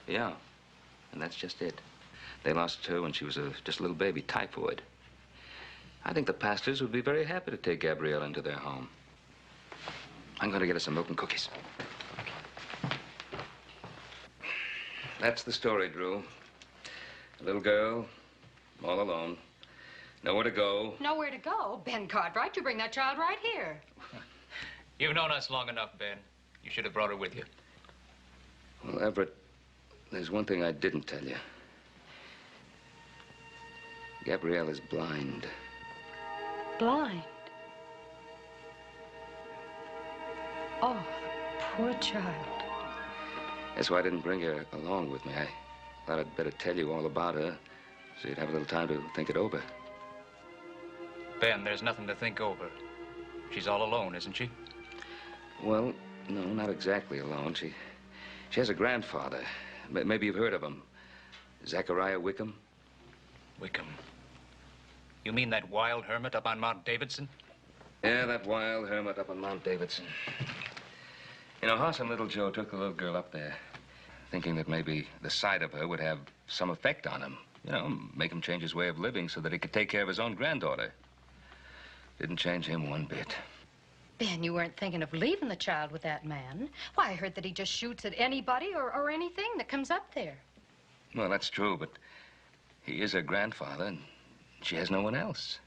Yeah, and that's just it. They lost her when she was just a little baby, typhoid. I think the Pastors would be very happy to take Gabrielle into their home. I'm going to get her some milk and cookies. That's the story, Drew. A little girl, all alone. Nowhere to go. Nowhere to go? Ben Cartwright, you bring that child right here. You've known us long enough, Ben. You should have brought her with you. Well, Everett, there's one thing I didn't tell you. Gabrielle is blind. Blind? Oh, poor child. That's why I didn't bring her along with me. I thought I'd better tell you all about her so you'd have a little time to think it over. Ben, there's nothing to think over. She's all alone, isn't she? Well, no, not exactly alone. She has a grandfather. Maybe you've heard of him. Zachariah Wickham. Wickham. You mean that wild hermit up on Mount Davidson? Yeah, that wild hermit up on Mount Davidson. You know, Hoss and little Joe took the little girl up there, thinking that maybe the sight of her would have some effect on him. You know, make him change his way of living so that he could take care of his own granddaughter. Didn't change him one bit. Ben, you weren't thinking of leaving the child with that man. Why, I heard that he just shoots at anybody or anything that comes up there. Well, that's true, but he is her grandfather, and she has no one else.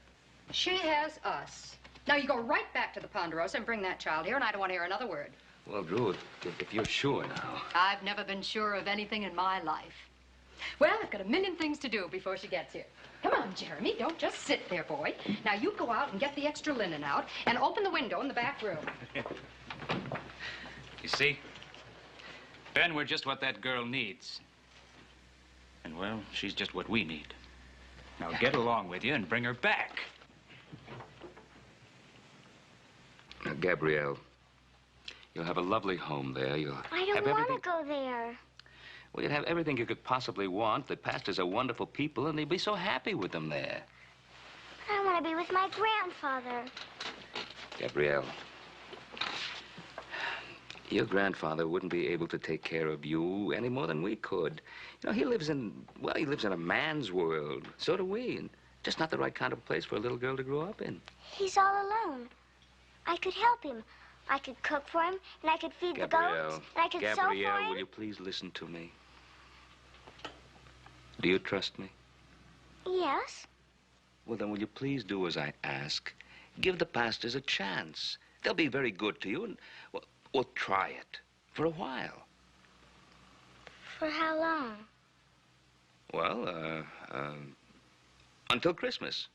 She has us. Now, you go right back to the Ponderosa and bring that child here, and I don't want to hear another word. Well, Drew, if you're sure now. I've never been sure of anything in my life. Well, I've got a million things to do before she gets here. Come on, Jeremy, don't just sit there, boy. Now, you go out and get the extra linen out and open the window in the back room. You see? Ben, we're just what that girl needs. And, well, she's just what we need. Now get along with you and bring her back. Now, Gabrielle, you'll have a lovely home there. I don't want to go there. Well, you'd have everything you could possibly want. The pastors are wonderful people, and they'd be so happy with them there. But I want to be with my grandfather. Gabrielle, your grandfather wouldn't be able to take care of you any more than we could. You know, he lives in a man's world. So do we. And just not the right kind of place for a little girl to grow up in. He's all alone. I could help him. I could cook for him, and I could feed the goats, and I could sew for Gabrielle, him. will you please listen to me? Do you trust me? Yes. Well, then will you please do as I ask? Give the pastors a chance. They'll be very good to you, and, well, try it for a while. For how long? Well, until Christmas.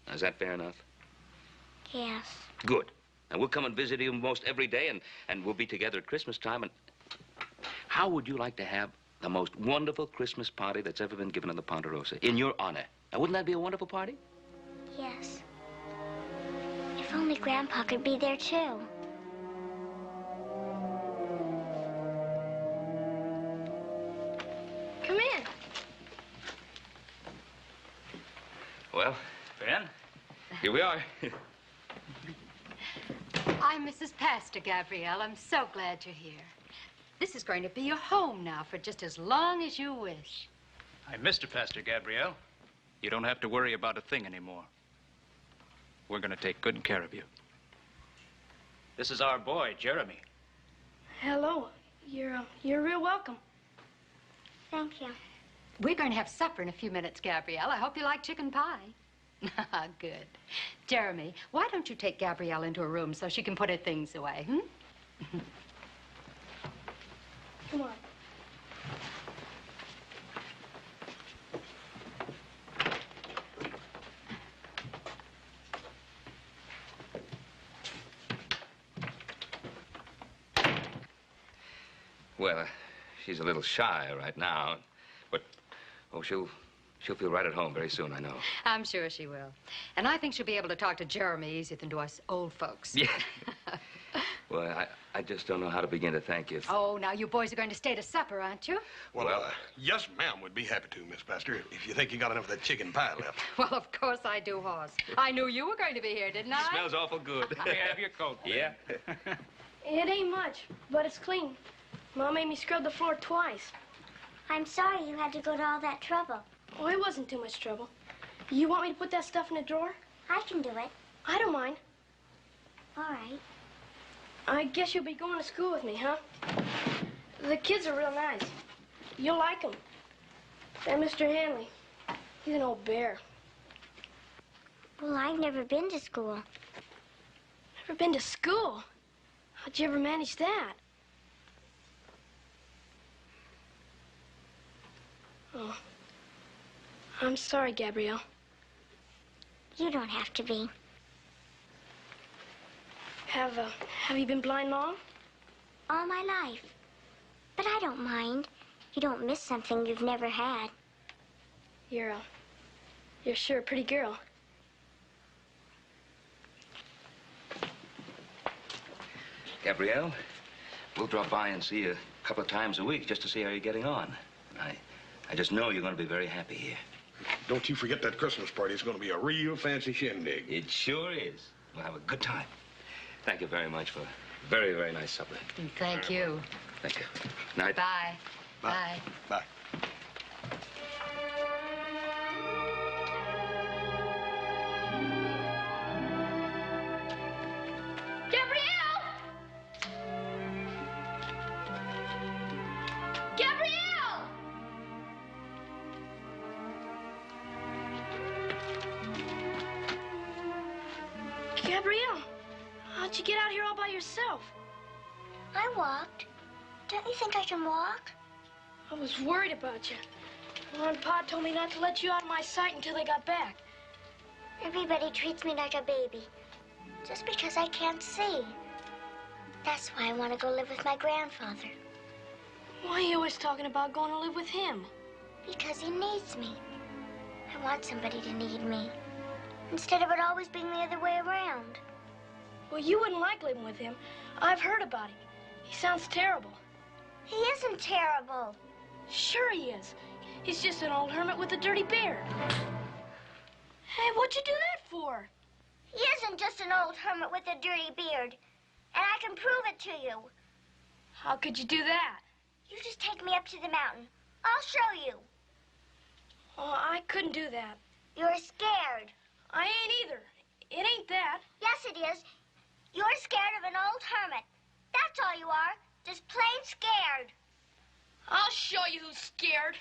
Now, is that fair enough? Yes. Good. And we'll come and visit you most every day, and we'll be together at Christmas time. And how would you like to have the most wonderful Christmas party that's ever been given in the Ponderosa, in your honor? Now, wouldn't that be a wonderful party? Yes. If only Grandpa could be there, too. Come in. Well, Ben, here we are. I'm Mrs. Pastor, Gabrielle. I'm so glad you're here. This is going to be your home now for just as long as you wish. I'm Mr. Pastor, Gabrielle. You don't have to worry about a thing anymore. We're going to take good care of you. This is our boy, Jeremy. Hello. You're real welcome. Thank you. We're going to have supper in a few minutes, Gabrielle. I hope you like chicken pie. Good. Jeremy, why don't you take Gabrielle into her room so she can put her things away, Come on. Well, she's a little shy right now, but, oh, she'll feel right at home very soon, I know. I'm sure she will. And I think she'll be able to talk to Jeremy easier than to us old folks. Yeah. Well, I just don't know how to begin to thank you. Oh, now you boys are going to stay to supper, aren't you? Well, yes, ma'am, we'd be happy to, Miss Pastor, if you think you got enough of that chicken pie left. Well, of course I do, Hoss. I knew you were going to be here, didn't I? Smells awful good. May I have your coat? Yeah? It ain't much, but it's clean. Mom made me scrub the floor twice. I'm sorry you had to go to all that trouble. Oh, it wasn't too much trouble. You want me to put that stuff in a drawer? I can do it. I don't mind. All right. I guess you'll be going to school with me, huh? The kids are real nice. You'll like them. That Mr. Hanley, he's an old bear. Well, I've never been to school. Never been to school? How'd you ever manage that? Oh. I'm sorry, Gabrielle. You don't have to be. Have you been blind long? All my life. But I don't mind. You don't miss something you've never had. You're sure a pretty girl. Gabrielle, we'll drop by and see you a couple of times a week just to see how you're getting on. I just know you're going to be very happy here. Don't you forget that Christmas party. It's going to be a real fancy shindig. It sure is. We'll have a good time. Thank you very much for a very, very nice supper. Thank you. Thank you. Night. Bye. Bye. Bye. Gabrielle! Gabrielle! Gabrielle, how'd you get out here all by yourself? I walked. Don't you think I can walk? I was worried about you. Mom and Pa told me not to let you out of my sight until they got back. Everybody treats me like a baby, just because I can't see. That's why I want to go live with my grandfather. Why are you always talking about going to live with him? Because he needs me. I want somebody to need me. Instead of it always being the other way around. Well, you wouldn't like living with him. I've heard about him. He sounds terrible. He isn't terrible. Sure he is. He's just an old hermit with a dirty beard. Hey, what'd you do that for? He isn't just an old hermit with a dirty beard. And I can prove it to you. How could you do that? You just take me up to the mountain. I'll show you. Oh, I couldn't do that. You're scared. I ain't either. It ain't that. Yes, it is. You're scared of an old hermit. That's all you are. Just plain scared. I'll show you who's scared.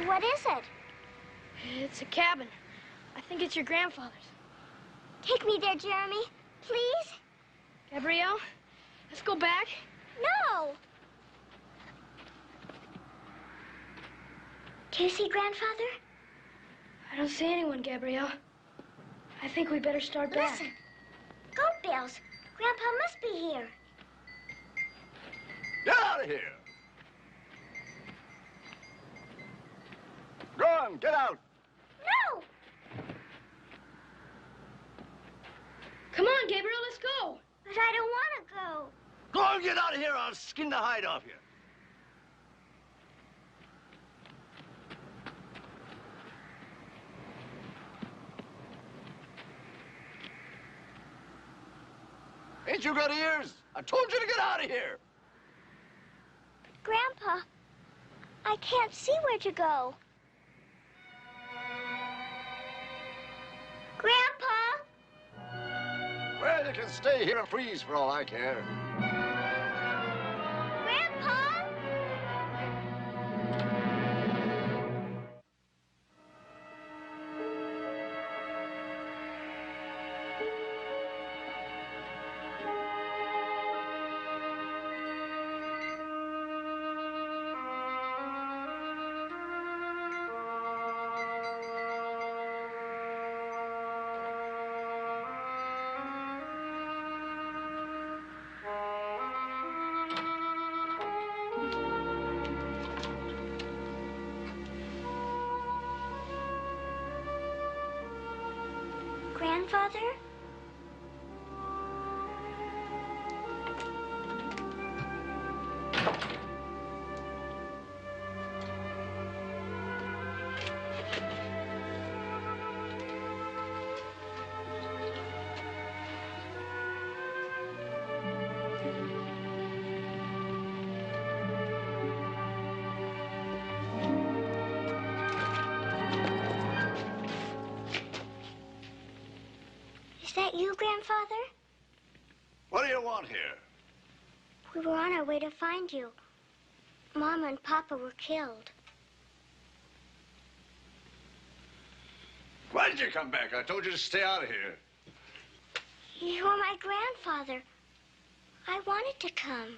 What is it? It's a cabin. I think it's your grandfather's. Take me there, Jeremy. Please? Gabrielle, let's go back. No. Do you see Grandfather? I don't see anyone, Gabrielle. I think we better start back. Listen. Goat bells. Grandpa must be here. Get out of here! Go on, get out! No! Come on, Gabriel, let's go. But I don't want to go. Go on, get out of here, or I'll skin the hide off you. Ain't you got ears? I told you to get out of here. Grandpa, I can't see where to go. Grandpa! Well, you can stay here and freeze for all I care. Grandpa! Grandfather? Is that you, Grandfather? What do you want here? We were on our way to find you. Mama and Papa were killed. Why did you come back? I told you to stay out of here. You were my grandfather. I wanted to come.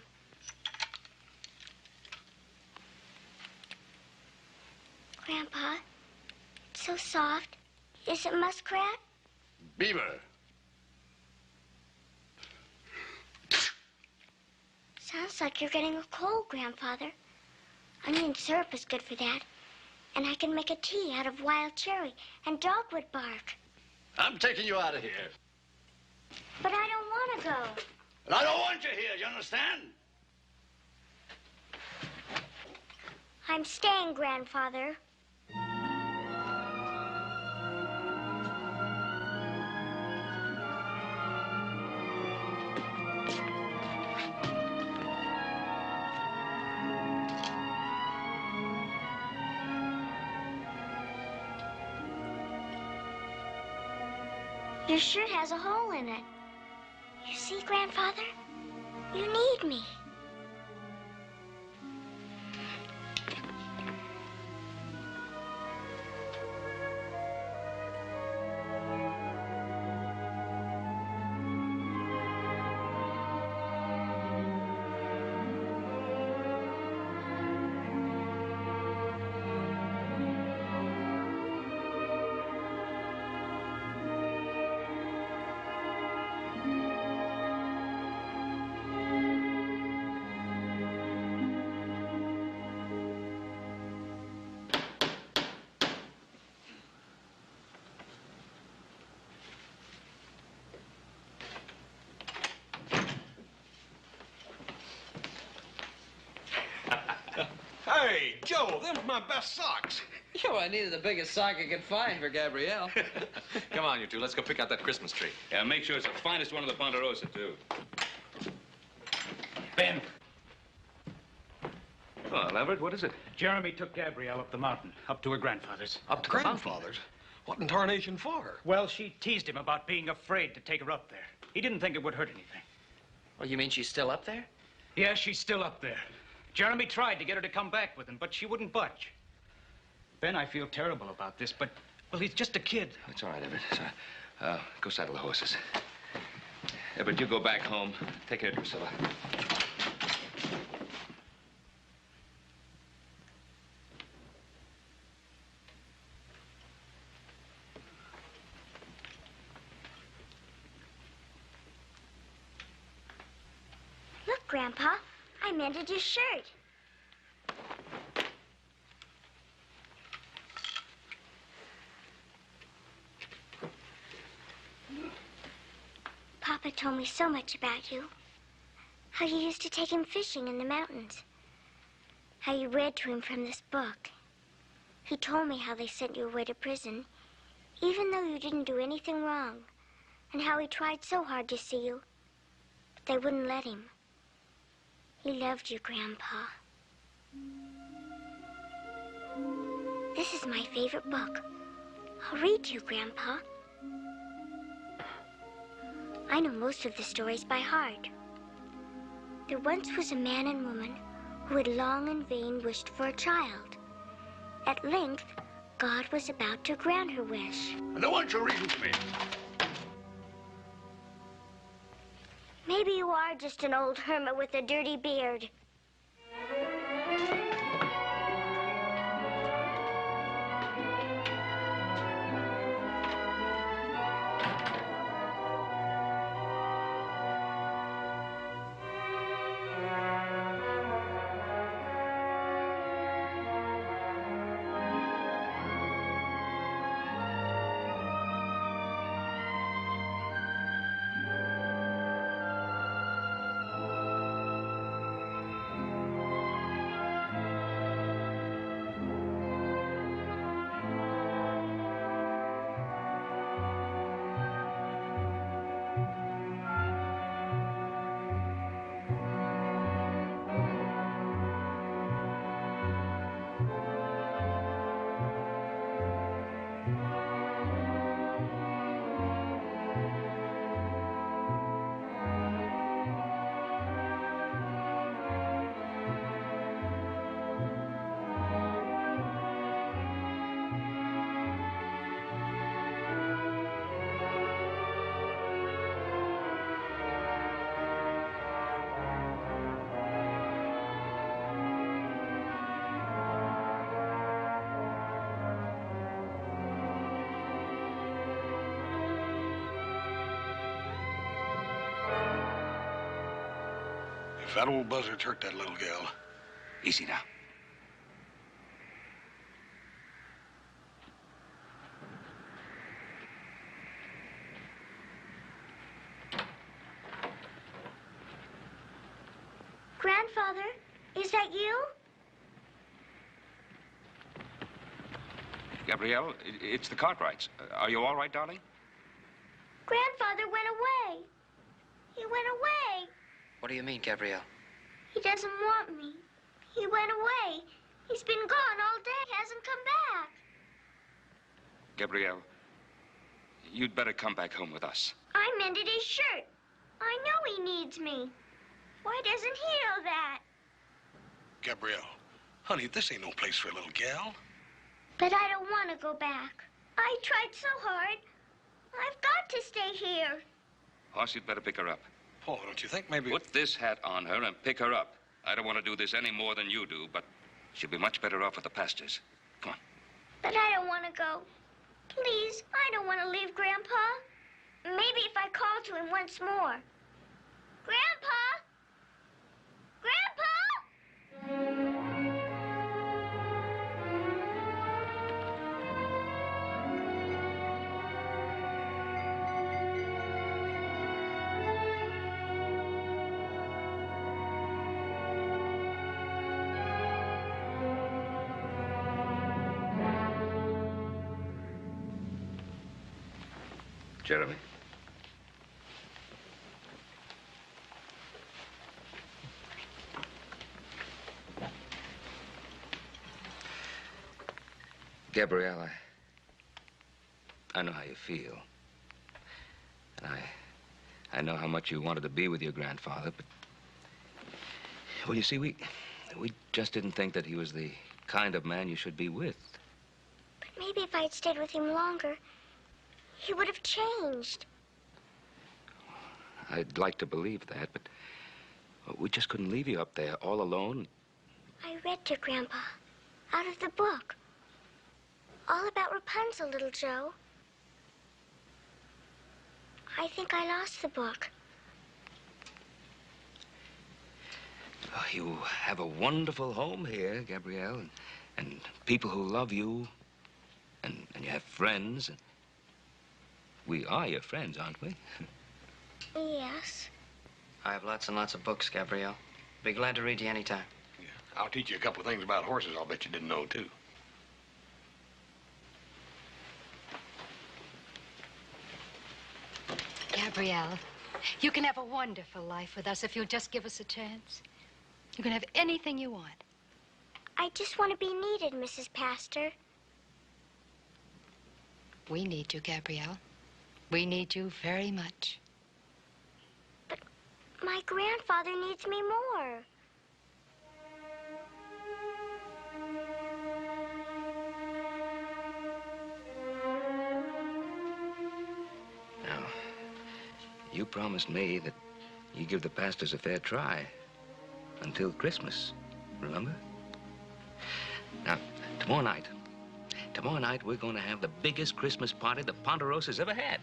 Grandpa, it's so soft. Is it muskrat? Beaver. Sounds like you're getting a cold, Grandfather. Onion syrup is good for that. And I can make a tea out of wild cherry and dogwood bark. I'm taking you out of here. But I don't want to go. And I don't want you here, you understand? I'm staying, Grandfather. Your shirt has a hole in it. You see, Grandfather? You need me. Hey, Joe, them's my best socks. Yo, I needed the biggest sock I could find for Gabrielle. Come on, you two. Let's go pick out that Christmas tree. Yeah, make sure it's the finest one of the Ponderosa, too. Ben. Well, Everett, what is it? Jeremy took Gabrielle up the mountain, up to her grandfather's. Up to Grandfather's? What in tarnation for? Well, she teased him about being afraid to take her up there. He didn't think it would hurt anything. Well, you mean she's still up there? Yeah, she's still up there. Jeremy tried to get her to come back with him, but she wouldn't budge. Ben, I feel terrible about this, but, well, he's just a kid. It's all right, Everett. It's all right. Go saddle the horses. Everett, you go back home. Take care of Drusilla. Look, Grandpa, I mended your shirt. Papa told me so much about you. How you used to take him fishing in the mountains. How you read to him from this book. He told me how they sent you away to prison, even though you didn't do anything wrong. And how he tried so hard to see you, but they wouldn't let him. He loved you, Grandpa. This is my favorite book. I'll read to you, Grandpa. I know most of the stories by heart. There once was a man and woman who had long in vain wished for a child. At length, God was about to grant her wish. And I want you to read with me. Maybe you are just an old hermit with a dirty beard. If that old buzzard's hurt that little gal. Easy now. Grandfather, is that you? Gabrielle, it's the Cartwrights. Are you all right, darling? Grandfather went away. He went away. What do you mean, Gabrielle? He doesn't want me. He went away. He's been gone all day. He hasn't come back. Gabrielle, you'd better come back home with us. I mended his shirt. I know he needs me. Why doesn't he know that? Gabrielle, honey, this ain't no place for a little gal. But I don't want to go back. I tried so hard. I've got to stay here. Hoss, you'd better pick her up. Paul, don't you think maybe... Put this hat on her and pick her up. I don't want to do this any more than you do, but she'll be much better off with the pastors. Come on. But I don't want to go. Please, I don't want to leave Grandpa. Maybe if I call to him once more. Grandpa! Grandpa! Jeremy. Gabrielle, I know how you feel. And I know how much you wanted to be with your grandfather, but... Well, you see, we just didn't think that he was the kind of man you should be with. But maybe if I'd stayed with him longer, he would have changed. I'd like to believe that, but we just couldn't leave you up there all alone. I read to Grandpa, out of the book. All about Rapunzel, little Joe. I think I lost the book. Oh, you have a wonderful home here, Gabrielle, and people who love you, and you have friends. And we are your friends, aren't we? Yes. I have lots and lots of books, Gabrielle. Be glad to read you anytime. Yeah. I'll teach you a couple of things about horses I'll bet you didn't know, too. Gabrielle, you can have a wonderful life with us if you'll just give us a chance. You can have anything you want. I just want to be needed, Mrs. Pastor. We need you, Gabrielle. We need you very much. But my grandfather needs me more. Now, you promised me that you give the pastors a fair try until Christmas, remember? Now, tomorrow night we're going to have the biggest Christmas party the Ponderosa's ever had.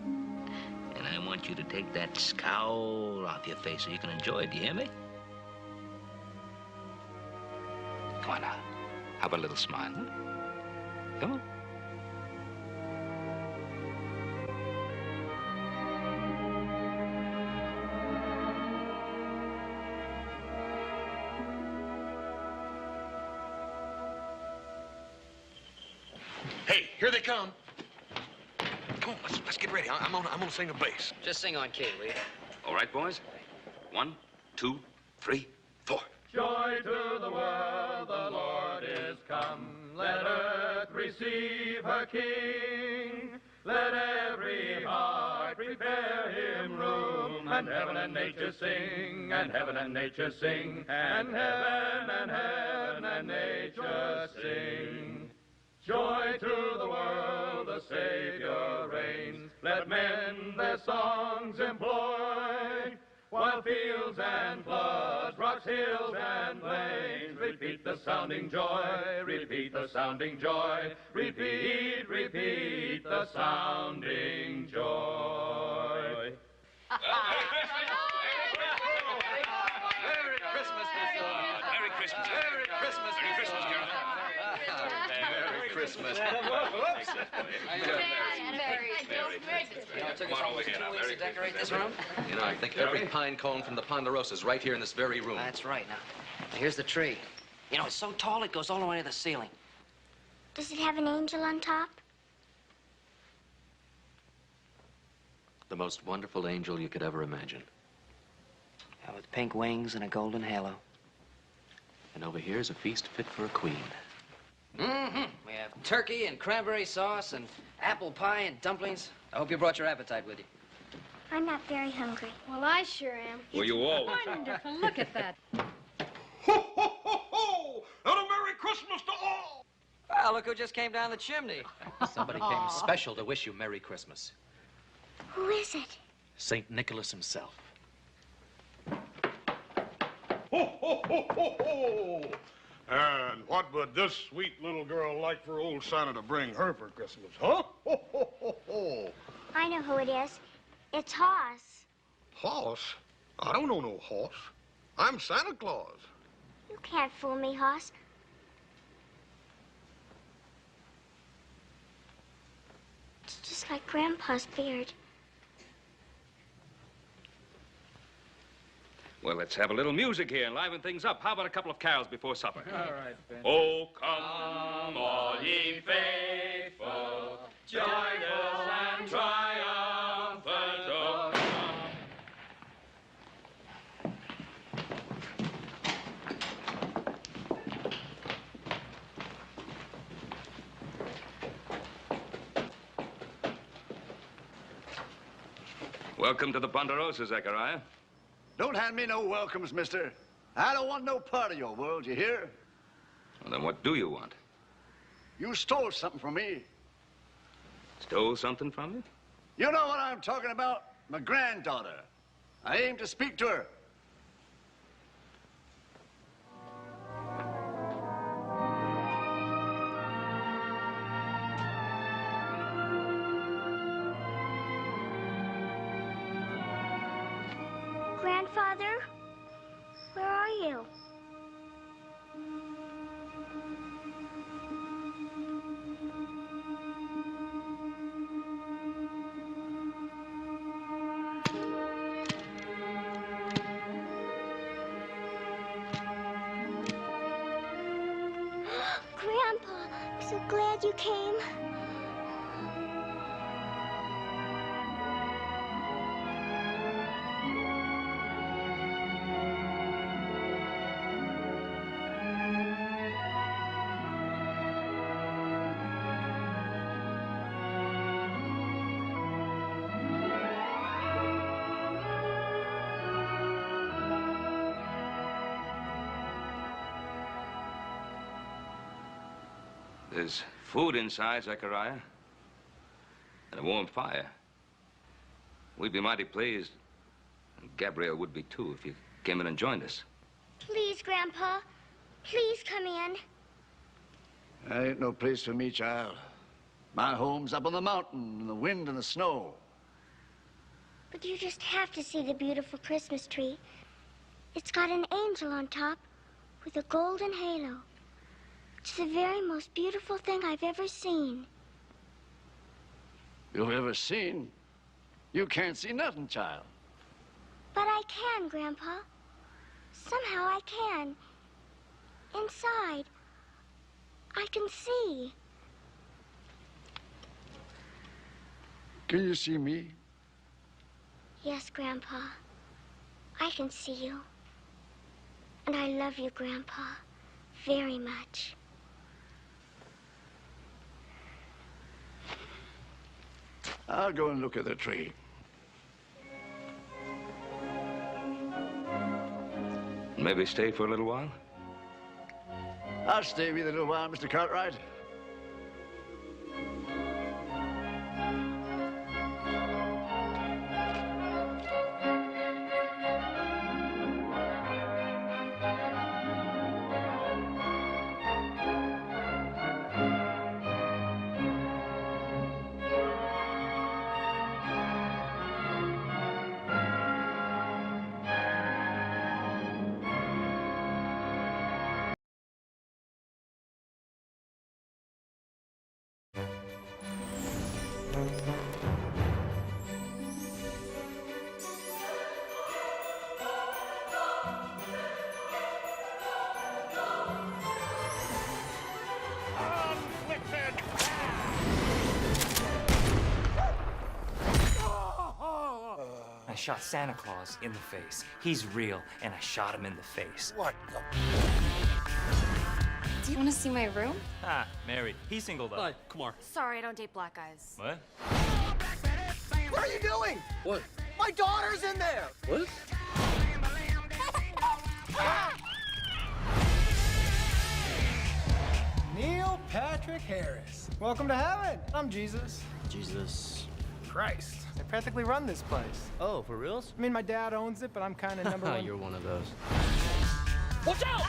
And I want you to take that scowl off your face so you can enjoy it, do you hear me? Come on now, how about a little smile, huh? Come on. Hey, here they come. Come on, let's get ready. I'm gonna sing a bass. Just sing on key, will you? All right, boys. 1, 2, 3, 4. Joy to the world, the Lord is come. Let earth receive her King. Let every heart prepare him room. And heaven and nature sing, and heaven and nature sing, and heaven and nature sing. Joy to the world, the Savior reigns. Let men their songs employ, while fields and floods, rocks, hills, and plains repeat the sounding joy, repeat the sounding joy, repeat, repeat the sounding joy. Merry Christmas! Christmas. Merry You know, it took us almost 2 weeks to decorate this room. You know, I think every pine cone from the Ponderosa is right here in this very room. That's right. Now, here's the tree. You know, it's so tall it goes all the way to the ceiling. Does it have an angel on top? The most wonderful angel you could ever imagine. With pink wings and a golden halo. And over here is a feast fit for a queen. Mm-hmm. We have turkey and cranberry sauce and apple pie and dumplings. I hope you brought your appetite with you. I'm not very hungry. Well, I sure am. Well, you all. Wonderful. Look at that. Ho, ho, ho, ho! And a Merry Christmas to all! Well, look who just came down the chimney. Somebody came special to wish you Merry Christmas. Who is it? St. Nicholas himself. Ho, ho, ho, ho, ho! And what would this sweet little girl like for old Santa to bring her for Christmas, huh? Ho, ho, ho, ho! I know who it is. It's Hoss. Hoss? I don't know no horse. I'm Santa Claus. You can't fool me, Hoss. It's just like Grandpa's beard. Well, let's have a little music here and liven things up. How about a couple of carols before supper? All right, Ben. Oh, come, all ye faithful, joyous and triumphant. Oh, come. Welcome to the Ponderosa, Zechariah. Don't hand me no welcomes, mister. I don't want no part of your world, you hear? Well, then what do you want? You stole something from me. Stole something from you? You know what I'm talking about? My granddaughter. I aim to speak to her. Grandfather, where are you? Grandpa, I'm so glad you came. There's food inside, Zechariah, and a warm fire. We'd be mighty pleased, and Gabrielle would be too, if you came in and joined us. Please, Grandpa. Please come in. There ain't no place for me, child. My home's up on the mountain in the wind and the snow. But you just have to see the beautiful Christmas tree. It's got an angel on top with a golden halo. It's the very most beautiful thing I've ever seen. You've ever seen? You can't see nothing, child. But I can, Grandpa. Somehow I can. Inside, I can see. Can you see me? Yes, Grandpa. I can see you. And I love you, Grandpa, very much. I'll go and look at the tree. Maybe stay for a little while? I'll stay with you a little while, Mr. Cartwright. shot Santa Claus in the face. He's real, and I shot him in the face. What the? Do you want to see my room? Ah, married. He's singled up. Hi, Kumar. Sorry, I don't date black guys. What? What are you doing? What? My daughter's in there! What? Neil Patrick Harris. Welcome to heaven. I'm Jesus. Jesus Christ. I practically run this place. Oh, for reals? I mean, my dad owns it, but I'm kind of number one. You're one of those. Watch out!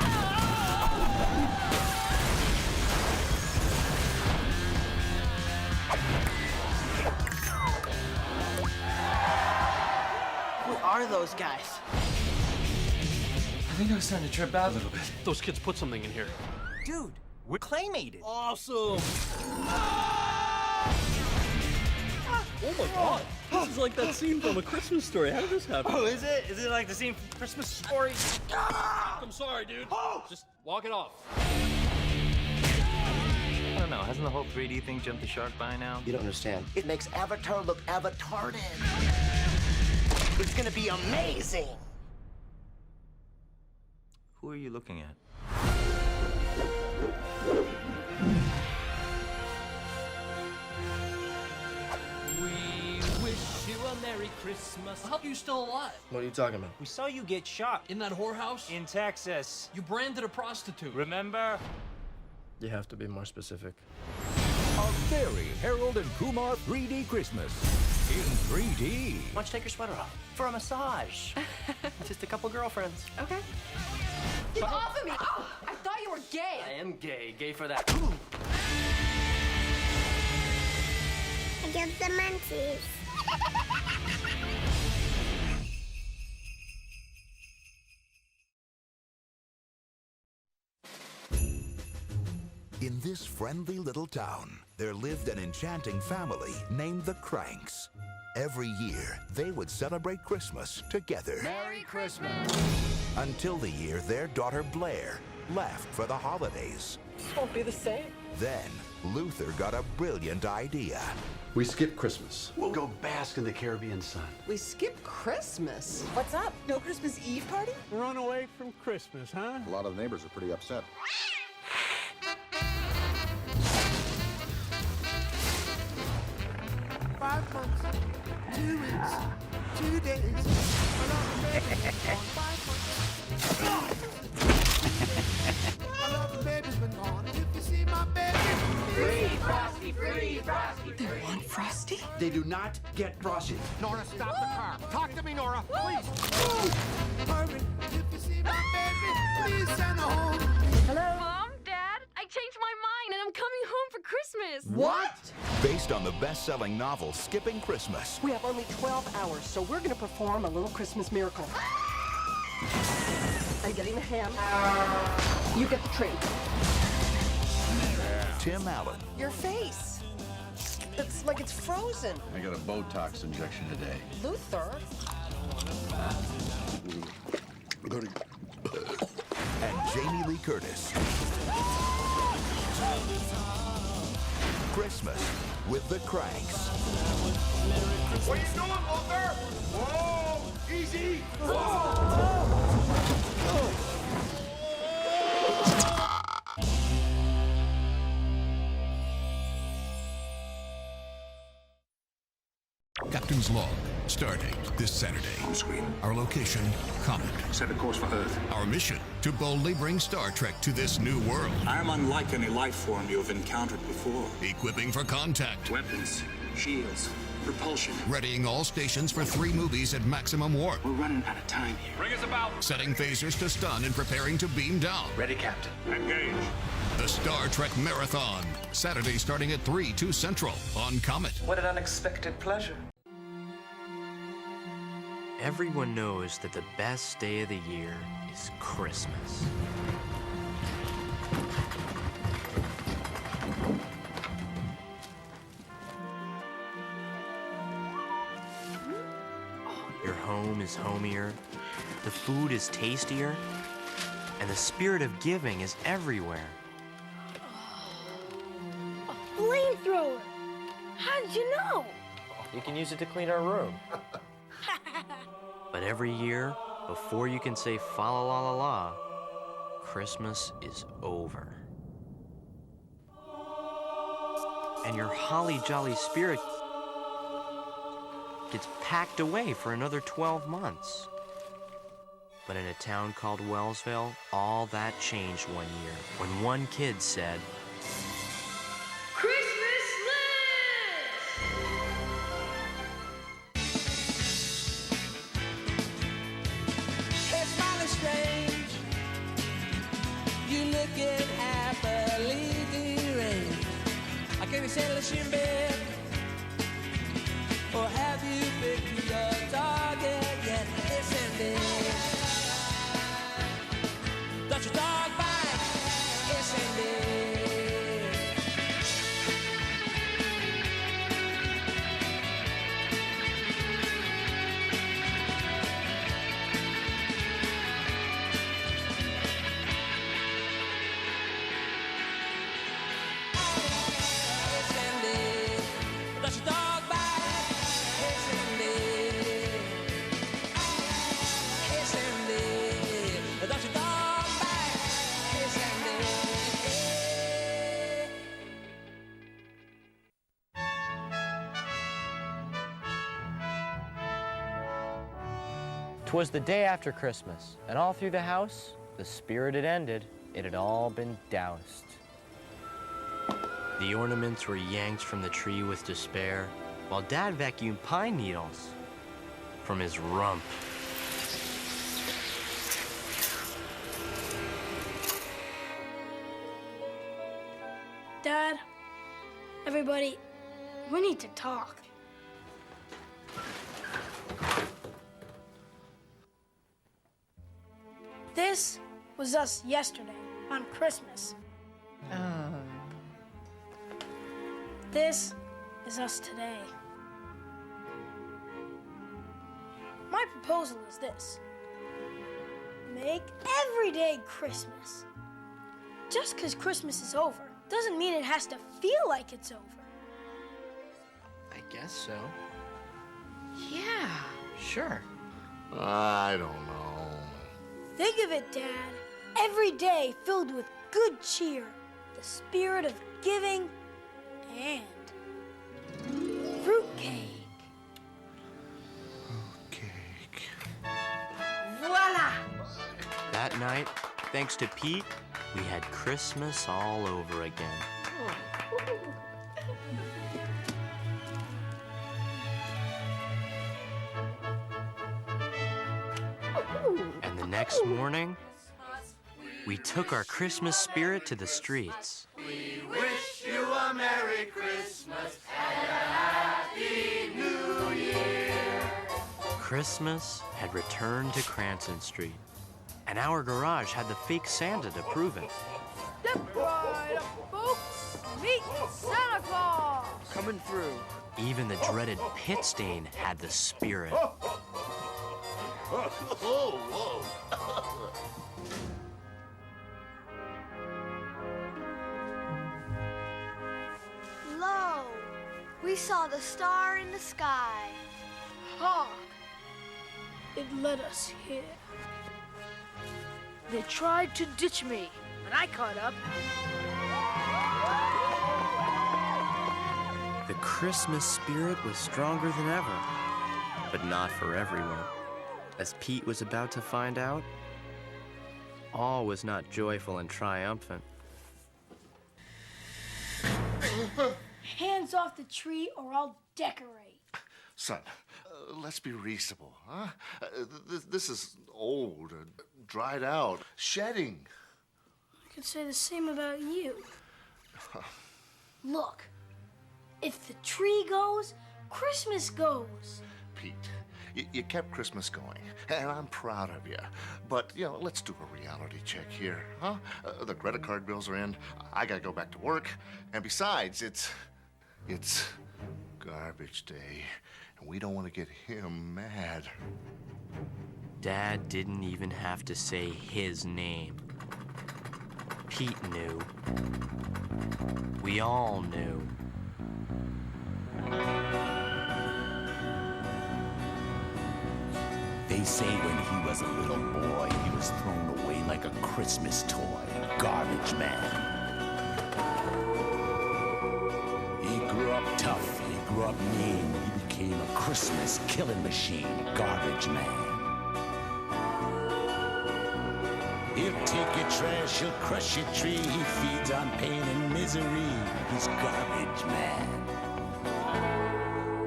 Who are those guys? I think I was starting to trip out a little bit. Those kids put something in here. Dude, we're claymated. Awesome! Oh my god! This is like that scene from A Christmas Story. How did this happen? Oh, is it? Is it like the scene from Christmas Story? I'm sorry, dude. Just walk it off. I don't know. Hasn't the whole 3D thing jumped the shark by now? You don't understand. It makes Avatar look avatarded. It's gonna be amazing. Who are you looking at? We wish you a Merry Christmas. I hope you're still alive. What are you talking about? We saw you get shot. In that whorehouse? In Texas. You branded a prostitute. Remember? You have to be more specific. A very Harold and Kumar 3D Christmas. In 3D. Why don't you take your sweater off? For a massage. Just a couple girlfriends. Okay. Get off of me! Oh, I thought you were gay. I am gay. Gay for that. I get the munchies. In this friendly little town, there lived an enchanting family named the Kranks. Every year, they would celebrate Christmas together. Merry Christmas. Until the year their daughter Blair left for the holidays. Won't be the same. Then, Luther got a brilliant idea. We skip Christmas. We'll go bask in the Caribbean sun. We skip Christmas. What's up? No Christmas Eve party? Run away from Christmas, huh? A lot of the neighbors are pretty upset. $5 months, 2 weeks, 2 days. I love the baby's been gone. If you see my baby, Free Frosty, free Frosty. They want Frosty? They do not get Frosty. Nora, stop the car. Talk to me, Nora, please. Hurry, if you see my baby, please send her home. Hello? Mom? Dad? I changed my mind and I'm coming home for Christmas. What? Based on the best-selling novel Skipping Christmas. We have only 12 hours, so we're gonna perform a little Christmas miracle. I'm getting the ham. You get the tree. Tim Allen, Your face. It's like it's frozen. I got a Botox injection today. Luther. and Jamie Lee Curtis. Christmas with the Kranks. What are you doing, Luther? Whoa! Easy! Captain's Log, Stardate, this Saturday. On screen. Our location, Comet. Set a course for Earth. Our mission, to boldly bring Star Trek to this new world. I am unlike any life form you have encountered before. Equipping for contact. Weapons, shields, propulsion. Readying all stations for 3 movies at maximum warp. We're running out of time here. Bring us about. Setting phasers to stun and preparing to beam down. Ready, Captain. Engage. The Star Trek Marathon. Saturday starting at 3, 2 Central on Comet. What an unexpected pleasure. Everyone knows that the best day of the year is Christmas. Your home is homier, the food is tastier, and the spirit of giving is everywhere. A flamethrower! How did you know? You can use it to clean our room. But every year, before you can say fa la la la la, Christmas is over. And your holly jolly spirit gets packed away for another 12 months. But in a town called Wellsville, all that changed one year when one kid said, Christmas Hey, smiling strange, you looking happily deranged. I can't be sailors in bed, or have you picked your target yet? Listen, dear. Don't you dog bite? Listen, dear. Listen, dear. Don't you dog bite? Listen, dear. Listen, dear. Don't you dog bite? Listen, dear. 'Twas the day after Christmas, and all through the house, the spirit had ended. It had all been doused. The ornaments were yanked from the tree with despair, while Dad vacuumed pine needles from his rump. Dad, everybody, we need to talk. This was us yesterday on Christmas. This is us today. My proposal is this. Make every day Christmas. Just because Christmas is over doesn't mean it has to feel like it's over. I guess so. Yeah, sure. I don't know. Think of it, Dad. Every day filled with good cheer, the spirit of giving, and fruitcake. Voila! That night, thanks to Pete, we had Christmas all over again. And the next morning, we took our Christmas spirit to the streets. We wish you a Merry Christmas and a Happy New Year. Christmas had returned to Cranston Street, and our garage had the fake Santa to prove it. Step right up, folks. Meet Santa Claus. Coming through. Even the dreaded pit stain had the spirit. Lo, we saw the star in the sky. Hark! It led us here. They tried to ditch me, but I caught up. The Christmas spirit was stronger than ever, but not for everyone. As Pete was about to find out, all was not joyful and triumphant. Hands off the tree or I'll decorate. Son, let's be reasonable, huh? This is old, dried out, shedding. I could say the same about you. Look, if the tree goes, Christmas goes. Pete, you kept Christmas going, and I'm proud of you. But, let's do a reality check here, huh? The credit card bills are in. I gotta go back to work. And besides, it's garbage day, and we don't want to get him mad. Dad didn't even have to say his name. Pete knew. We all knew. They say when he was a little boy, he was thrown away like a Christmas toy. Garbage man. He grew up tough, he grew up mean. He became a Christmas killing machine. Garbage man. He'll take your trash, he'll crush your tree. He feeds on pain and misery. He's garbage man.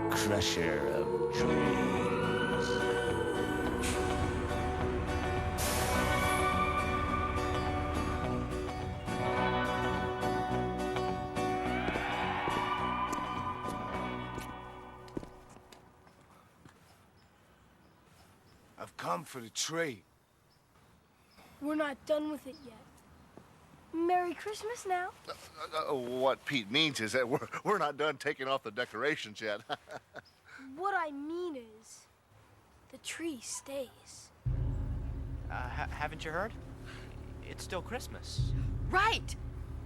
Crusher of dreams. I've come for the tree. We're not done with it yet. Merry Christmas now. What Pete means is that we're not done taking off the decorations yet. What I mean is, the tree stays. Haven't you heard? It's still Christmas. Right.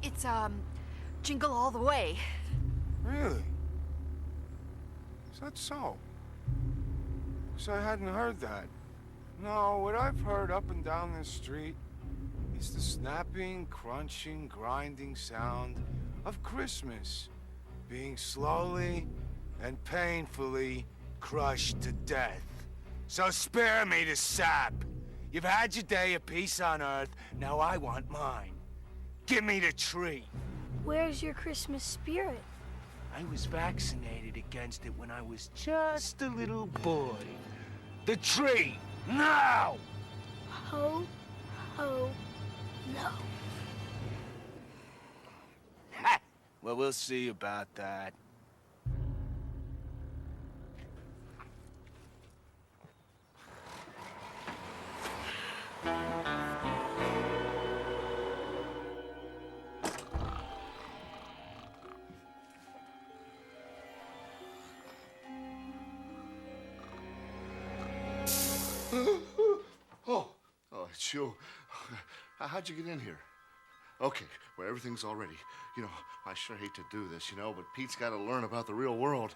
It's, jingle all the way. Really? Is that so? So I hadn't heard that. No, what I've heard up and down this street is the snapping, crunching, grinding sound of Christmas being slowly and painfully crushed to death. So spare me the sap. You've had your day of peace on Earth, now I want mine. Give me the tree. Where's your Christmas spirit? I was vaccinated against it when I was just a little boy. The tree, now! Ho, ho, no. Ha! Well, we'll see about that. Oh, it's you. How'd you get in here? Okay, well, everything's all ready. You know, I sure hate to do this, you know, but Pete's got to learn about the real world.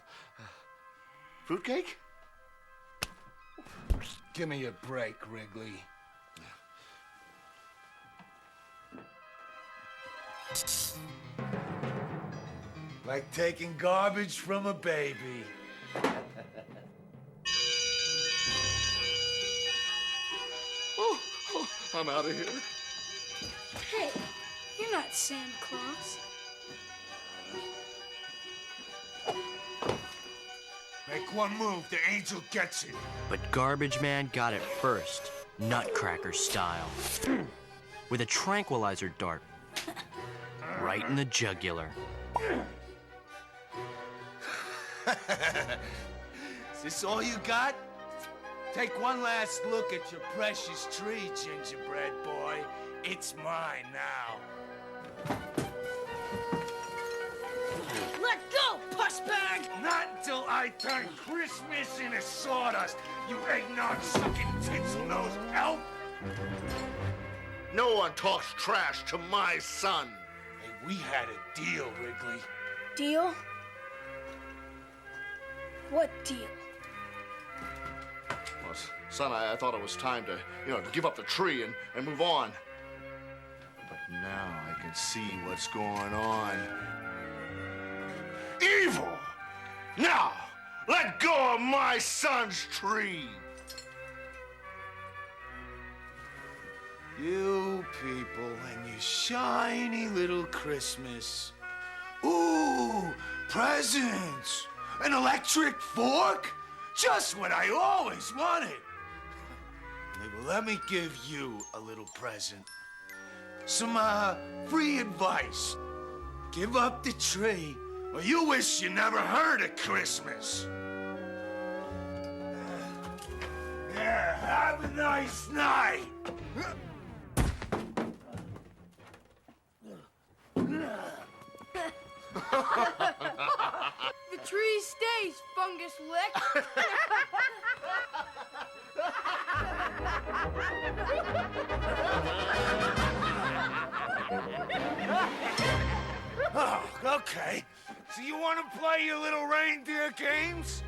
Fruitcake? Give me a break, Wrigley. Like taking garbage from a baby. I'm out of here. Hey, you're not Santa Claus. Make one move, the angel gets it. But Garbage Man got it first, Nutcracker style. With a tranquilizer dart. Right in the jugular. Is this all you got? Take one last look at your precious tree, gingerbread boy. It's mine now. Let go, pushbag! Not until I turn Christmas into sawdust, you eggnog-sucking tinsel-nosed elf! No one talks trash to my son. Hey, we had a deal, Wrigley. Deal? What deal? Well, son, I thought it was time to, to give up the tree and move on. But now I can see what's going on. Evil! Now, let go of my son's tree! You people and your shiny little Christmas. Ooh, presents! An electric fork? Just what I always wanted. Hey, well, let me give you a little present. Some, free advice. Give up the tree, or you wish you never heard of Christmas. Yeah, have a nice night. The tree stays, fungus lick. Oh, okay. So you want to play your little reindeer games?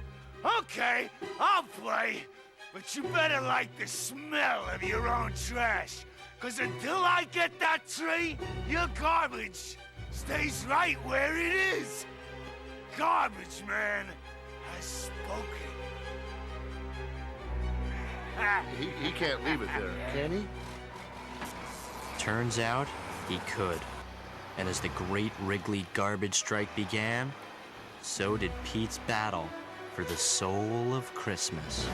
Okay, I'll play. But you better like the smell of your own trash. Because until I get that tree, your garbage stays right where it is. Garbage man has spoken. He can't leave it there, can he? Turns out he could. And as the Great Wrigley Garbage Strike began, so did Pete's battle for the soul of Christmas.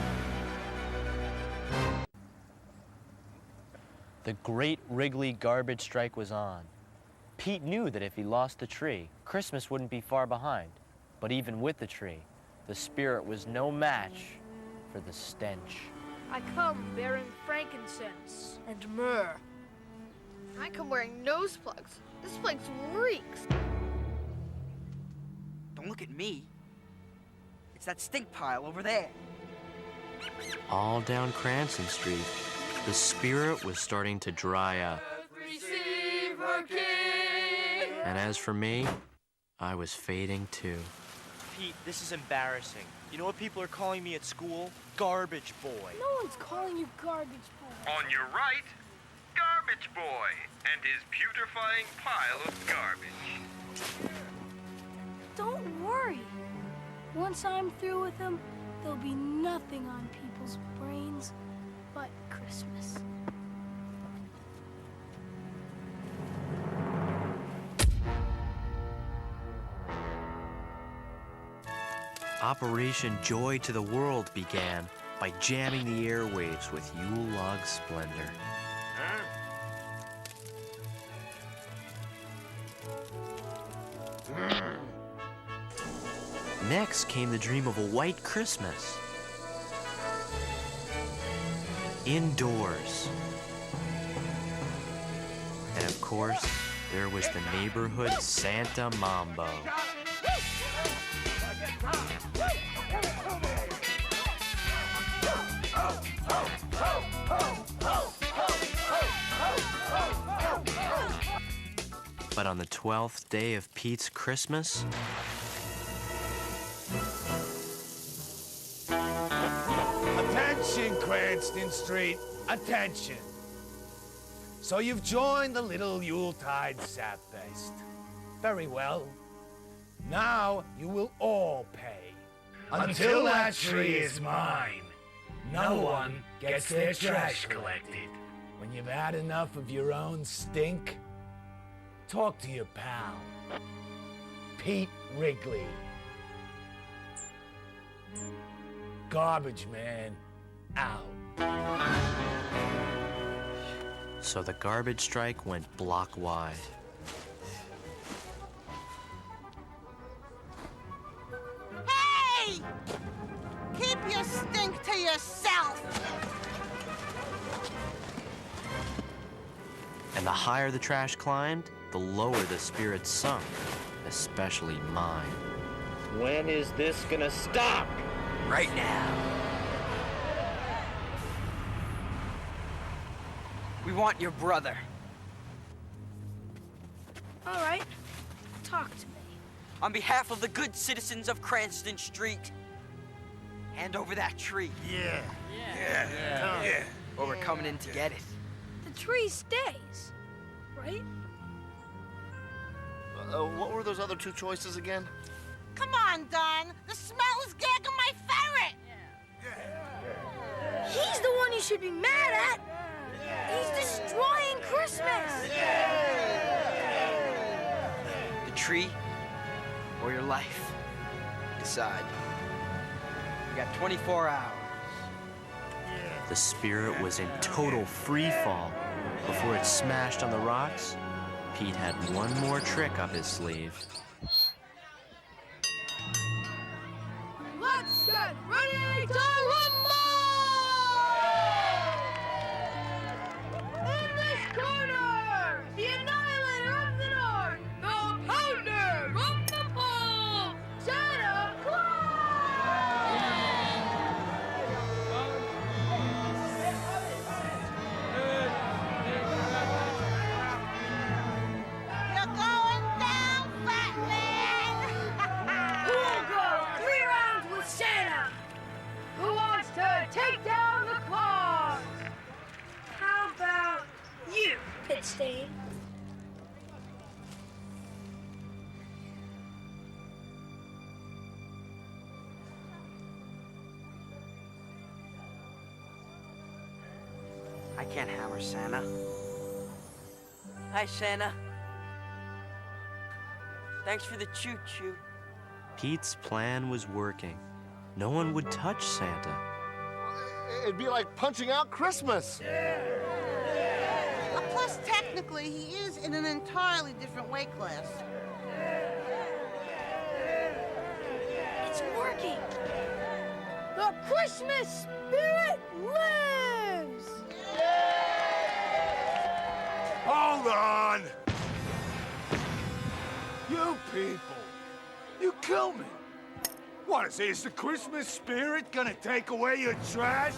The Great Wrigley Garbage Strike was on. Pete knew that if he lost the tree, Christmas wouldn't be far behind. But even with the tree, the spirit was no match for the stench. I come bearing frankincense and myrrh. I come wearing nose plugs. This place reeks. Don't look at me. It's that stink pile over there. All down Cranston Street, the spirit was starting to dry up. Receive her king. And as for me, I was fading too. Pete, this is embarrassing. You know what people are calling me at school? Garbage boy. No one's calling you garbage boy. On your right, Garbage Boy and his putrefying pile of garbage. Don't worry. Once I'm through with him, there'll be nothing on people's brains but Christmas. Operation Joy to the World began by jamming the airwaves with Yule Log Splendor. Next came the dream of a white Christmas. Indoors. And of course, there was the neighborhood Santa Mambo. But on the 12th day of Pete's Christmas, Attention, Cranston Street. Attention. So you've joined the little Yuletide Sapfest. Very well. Now you will all pay. Until that tree is mine, no one gets their trash collected. When you've had enough of your own stink, talk to your pal, Pete Wrigley. Garbage man, out. so the garbage strike went block wide. Hey! Keep your stink to yourself! And the higher the trash climbed, the lower the spirits sunk, especially mine. When is this gonna stop? Right now. We want your brother. All right, talk to me. On behalf of the good citizens of Cranston Street, hand over that tree. Yeah. Or we're coming in to get it. The tree stays, right? What were those other two choices again? Come on, Don. The smell is gagging my ferret. He's the one you should be mad at. He's destroying Christmas. The tree or your life. Decide. You got 24 hours. The spirit was in total free fall. Before it smashed on the rocks, Pete had one more trick up his sleeve. Let's get ready to rumble! In this corner, the Annihilator of the North, the Pounder from the Pole, Santa You're going down, fat man! Who'll go 3 rounds with Santa? Who wants to take down carpet stain. I can't hammer Santa. Hi, Santa. Thanks for the choo-choo. Pete's plan was working. No one would touch Santa. It'd be like punching out Christmas. Plus, technically, he is in an entirely different weight class. It's working. The Christmas spirit lives! Hold on! You people, you kill me. What is the Christmas spirit gonna take away your trash?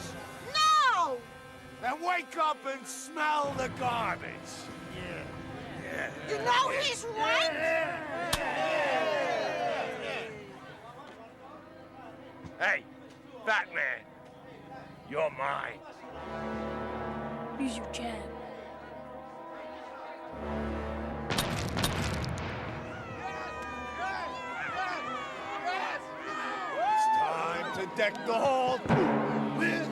No! Then wake up and smell the garbage. Yeah. You know he's right! Hey, fat man, you're mine. Use your jab. It's time to deck the hall with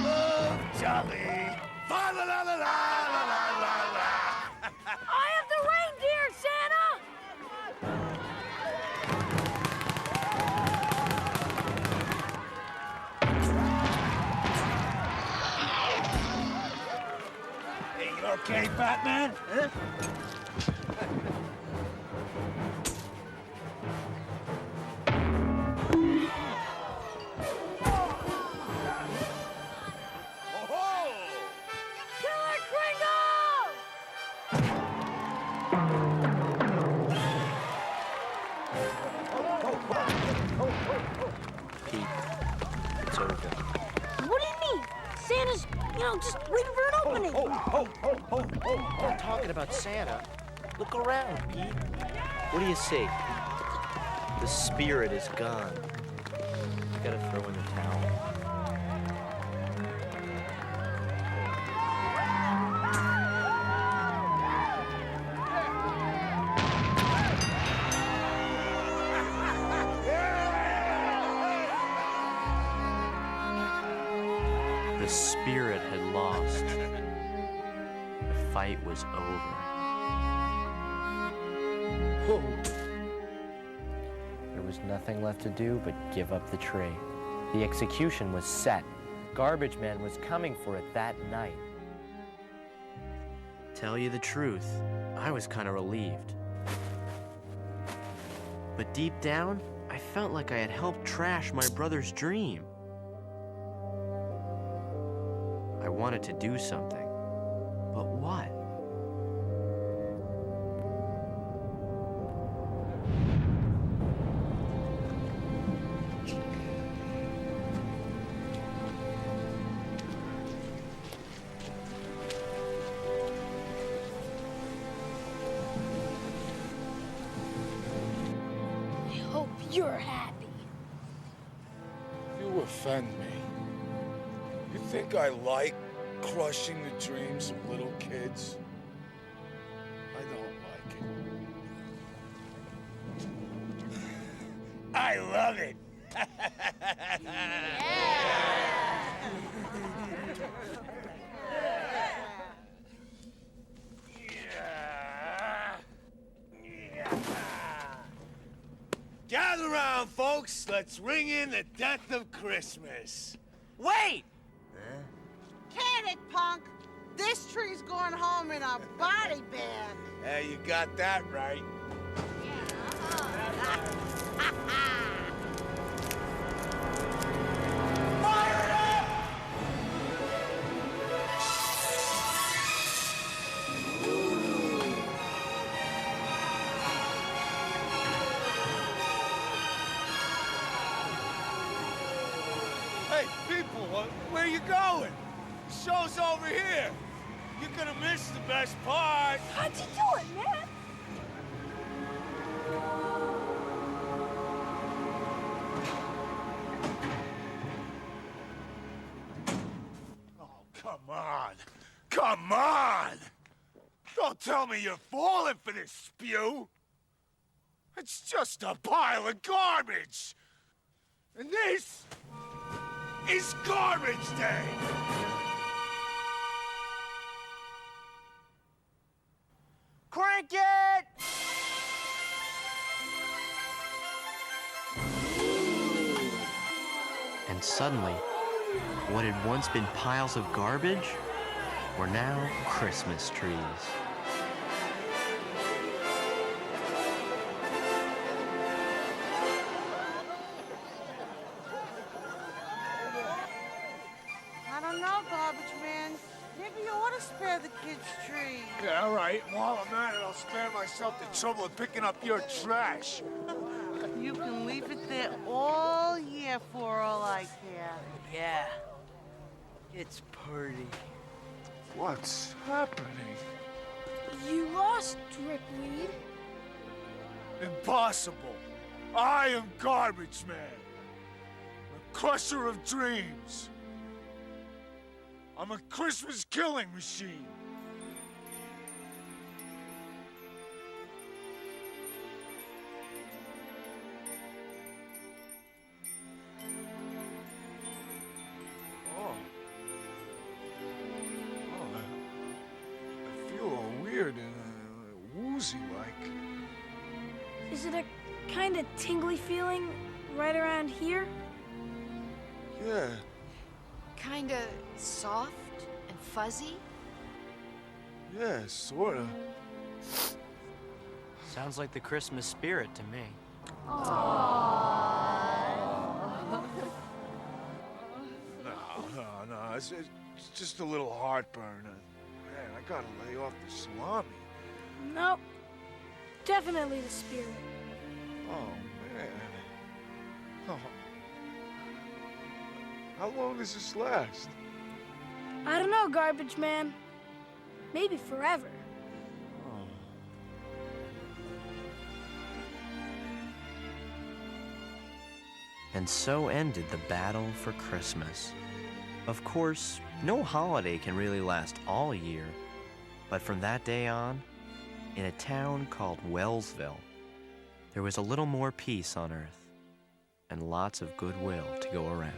love, jolly. La la la la la la la la. I have the reindeer, Santa! Hey, you okay, Batman? Huh? Killer Kringle! Pete, it's over. What do you mean? Santa's, just waiting for an opening. I'm not talking about Santa. Look around, Pete. What do you see? The spirit is gone. You gotta throw in the towel. The spirit had lost. The fight was over. There was nothing left to do but give up the tree. The execution was set. Garbage Man was coming for it that night. Tell you the truth, I was kind of relieved. But deep down, I felt like I had helped trash my brother's dream. I wanted to do something, but what? I hope you're happy. You offend me. You think I like crushing the dreams of little kids? I don't like it. I love it. Gather round, folks. Let's ring in the death of Christmas. Wait! Can it, punk? This tree's going home in a body bag. Yeah, you got that right. Hey, people, where you going? The show's over here. You're gonna miss the best part. How'd you do it, man? Oh, come on. on. Come on! Don't tell me you're falling for this spew. It's just a pile of garbage. And this is Garbage Day. Crank it! And suddenly, what had once been piles of garbage were now Christmas trees. I don't know, Garbage Man. Maybe you ought to spare the kids' tree. Yeah, all right. While I'm at it, I'll spare myself the trouble of picking up your trash. You can leave it there all year for all I care. Yeah. It's pretty. What's happening? You lost, Dripweed. Impossible. I am Garbage Man, the crusher of dreams. I'm a Christmas killing machine. I feel all weird and woozy-like. Is it a kind of tingly feeling right around here? Yeah. Kinda soft and fuzzy? Yeah, sorta. Sounds like the Christmas spirit to me. No, it's just a little heartburn. Man, I gotta lay off the salami. Nope. Definitely the spirit. Oh, man. Oh. How long does this last? I don't know, Garbage Man. Maybe forever. And so ended the battle for Christmas. Of course, no holiday can really last all year, but from that day on, in a town called Wellsville, there was a little more peace on earth and lots of goodwill to go around.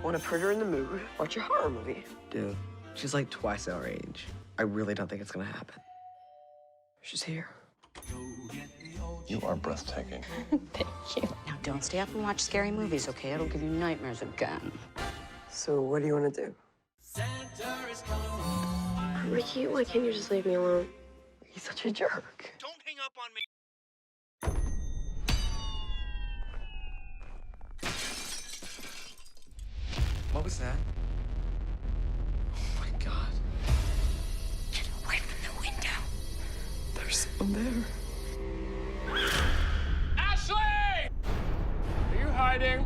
Want to put her in the mood? Watch a horror movie. Dude, she's like twice our age. I really don't think it's gonna happen. She's here. You are breathtaking. Thank you. Now don't stay up and watch scary movies, okay? It'll give you nightmares again. So what do you want to do? Ricky, why can't you just leave me alone? He's such a jerk. Don't hang up on me. What was that? Oh my god. Get away from the window. There's someone there. Ashley! Are you hiding?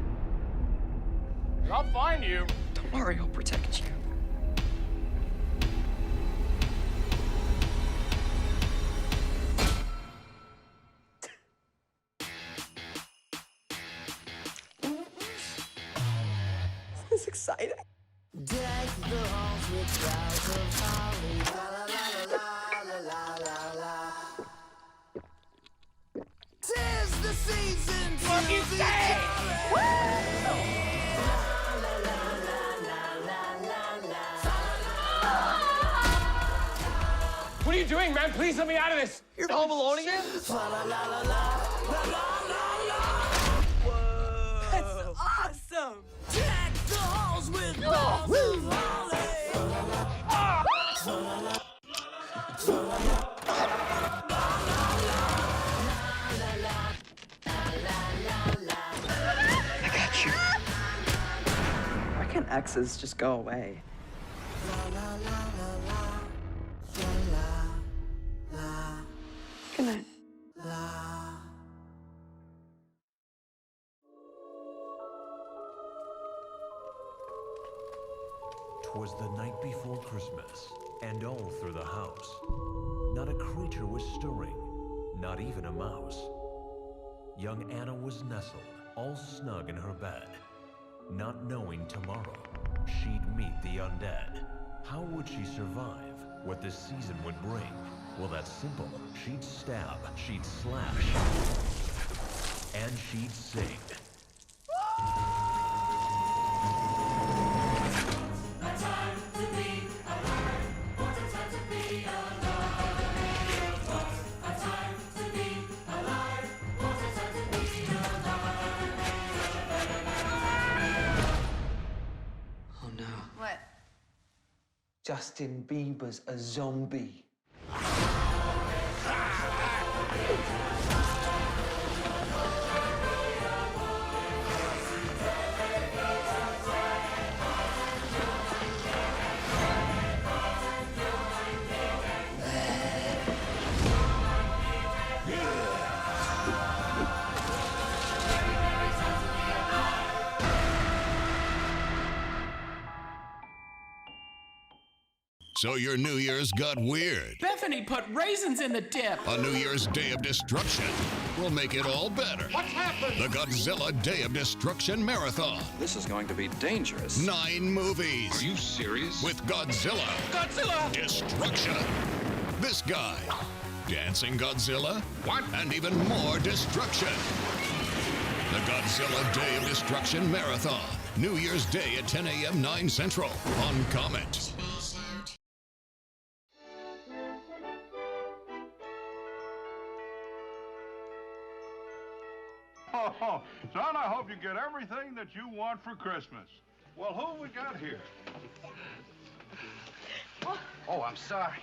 I'll find you. Don't worry, I'll protect you. This is exciting. Deck the halls with boughs of holly. La la la la la la la la. 'Tis the season to be jolly. doing, man? Please let me out of this. You're home alone again? That's awesome. Deck the halls with balls of I got you. Why can't X's just go away? Good night. "'Twas the night before Christmas, and all through the house, not a creature was stirring, not even a mouse. Young Anna was nestled, all snug in her bed, not knowing tomorrow she'd meet the undead. How would she survive what this season would bring? Well, that's simple. She'd stab, she'd slash, and she'd sing. Oh no. What? Justin Bieber's a zombie. So your New Year's got weird. Bethany put raisins in the dip. A New Year's Day of Destruction will make it all better. What's happened? The Godzilla Day of Destruction Marathon. This is going to be dangerous. 9 movies. Are you serious? With Godzilla. Godzilla! Destruction. This guy. Dancing Godzilla. What? And even more destruction. The Godzilla Day of Destruction Marathon. New Year's Day at 10 a.m. 9 Central on Comet. Oh, son, I hope you get everything that you want for Christmas. Well, who we got here? Oh, I'm sorry.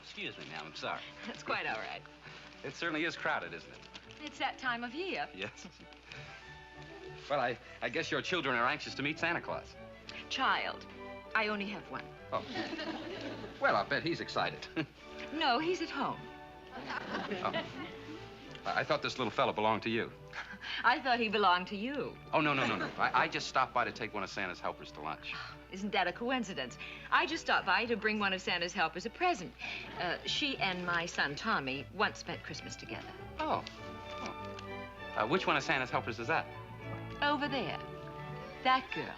Excuse me, ma'am, I'm sorry. That's quite all right. It certainly is crowded, isn't it? It's that time of year. Yes. Well, I guess your children are anxious to meet Santa Claus. Child, I only have one. Oh. Well, I'll bet he's excited. No, he's at home. Oh. I thought this little fella belonged to you. I thought he belonged to you. Oh, no. I just stopped by to take one of Santa's helpers to lunch. Isn't that a coincidence? I just stopped by to bring one of Santa's helpers a present. She and my son, Tommy, once spent Christmas together. Oh. Which one of Santa's helpers is that? Over there. That girl.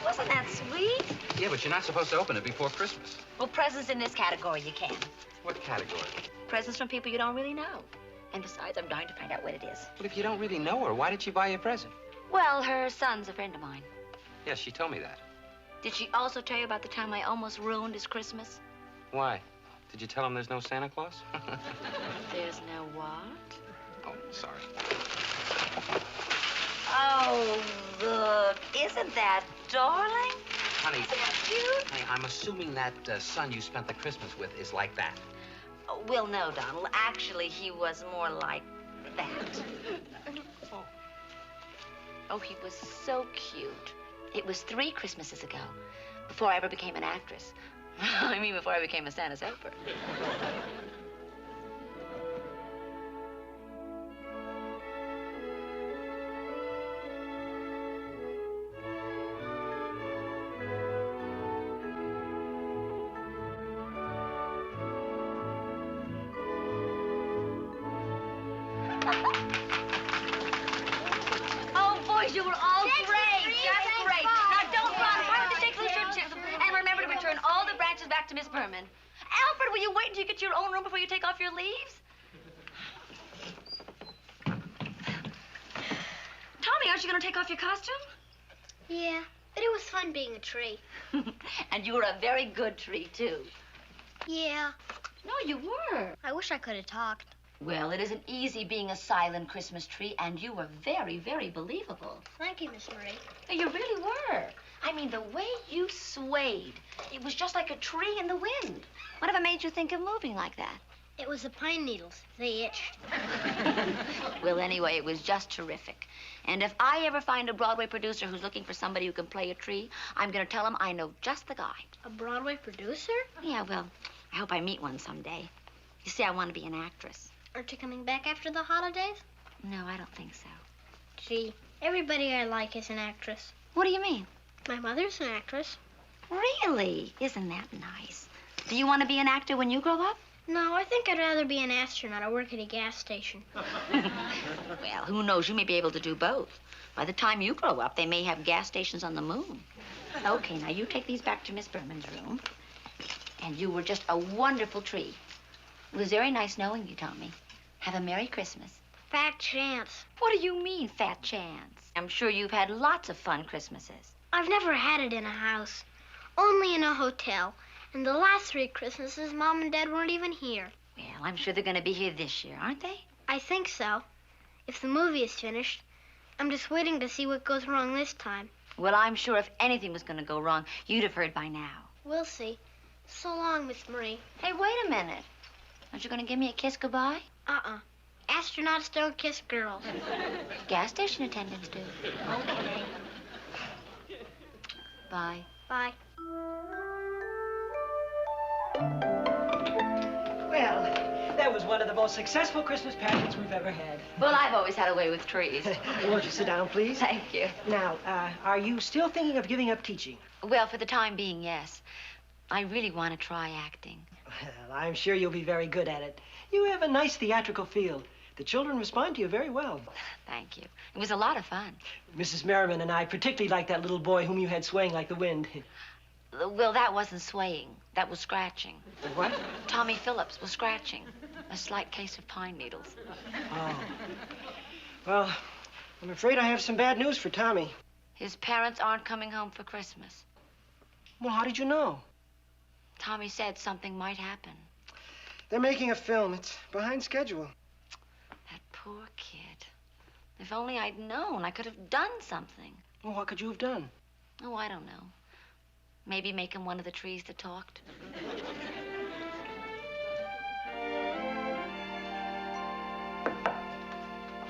Wasn't that sweet? Yeah, but you're not supposed to open it before Christmas. Well, presents in this category you can. What category? Presents from people you don't really know. And besides, I'm dying to find out what it is. But if you don't really know her, why did she buy you a present? Well, her son's a friend of mine. Yes, she told me that. Did she also tell you about the time I almost ruined his Christmas? Why? Did you tell him there's no Santa Claus? There's no what? Oh, sorry. Oh, look. Isn't that darling? Honey, Isn't that cute? honey, I'm assuming that son you spent the Christmas with is like that. Oh, well, no, Donald. Actually, he was more like that. Oh, he was so cute. It was 3 Christmases ago, before I ever became an actress. I mean, before I became a Santa's helper. Oh, boys, you were all great. Just great. Now, don't run. Why don't you take loose your chips? And remember to return all the branches back to Miss Berman. Alfred, will you wait until you get to your own room before you take off your leaves? Tommy, aren't you going to take off your costume? Yeah, but it was fun being a tree. And you were a very good tree, too. Yeah. No, you were. I wish I could have talked. Well, it isn't easy being a silent Christmas tree, and you were very, very believable. Thank you, Miss Marie. You really were. I mean, the way you swayed, it was just like a tree in the wind. Whatever made you think of moving like that? It was the pine needles. They itched. Well, anyway, it was just terrific. And if I ever find a Broadway producer who's looking for somebody who can play a tree, I'm going to tell him I know just the guy. A Broadway producer? Yeah, well, I hope I meet one someday. You see, I want to be an actress. Aren't you coming back after the holidays? No, I don't think so. Gee, everybody I like is an actress. What do you mean? My mother's an actress. Really? Isn't that nice? Do you want to be an actor when you grow up? No, I think I'd rather be an astronaut or work at a gas station. Well, who knows? You may be able to do both. By the time you grow up, they may have gas stations on the moon. Okay, now you take these back to Miss Berman's room. And you were just a wonderful tree. It was very nice knowing you, Tommy. Have a Merry Christmas. Fat chance. What do you mean, fat chance? I'm sure you've had lots of fun Christmases. I've never had it in a house. Only in a hotel. And the last 3 Christmases, Mom and Dad weren't even here. Well, I'm sure they're going to be here this year, aren't they? I think so. If the movie is finished, I'm just waiting to see what goes wrong this time. Well, I'm sure if anything was going to go wrong, you'd have heard by now. We'll see. So long, Miss Marie. Hey, wait a minute. Aren't you going to give me a kiss goodbye? Astronauts don't kiss girls. Gas station attendants do. Okay. Bye. Bye. Well, that was one of the most successful Christmas pageants we've ever had. Well, I've always had a way with trees. Won't you sit down, please? Thank you. Now, are you still thinking of giving up teaching? Well, for the time being, yes. I really want to try acting. Well, I'm sure you'll be very good at it. You have a nice theatrical feel. The children respond to you very well. Thank you. It was a lot of fun. Mrs. Merriman and I particularly liked that little boy whom you had swaying like the wind. Well, that wasn't swaying. That was scratching. What? Tommy Phillips was scratching. A slight case of pine needles. Oh. Well, I'm afraid I have some bad news for Tommy. His parents aren't coming home for Christmas. Well, how did you know? Tommy said something might happen. They're making a film. It's behind schedule. That poor kid. If only I'd known, I could have done something. Well, what could you have done? Oh, I don't know. Maybe make him one of the trees that talked.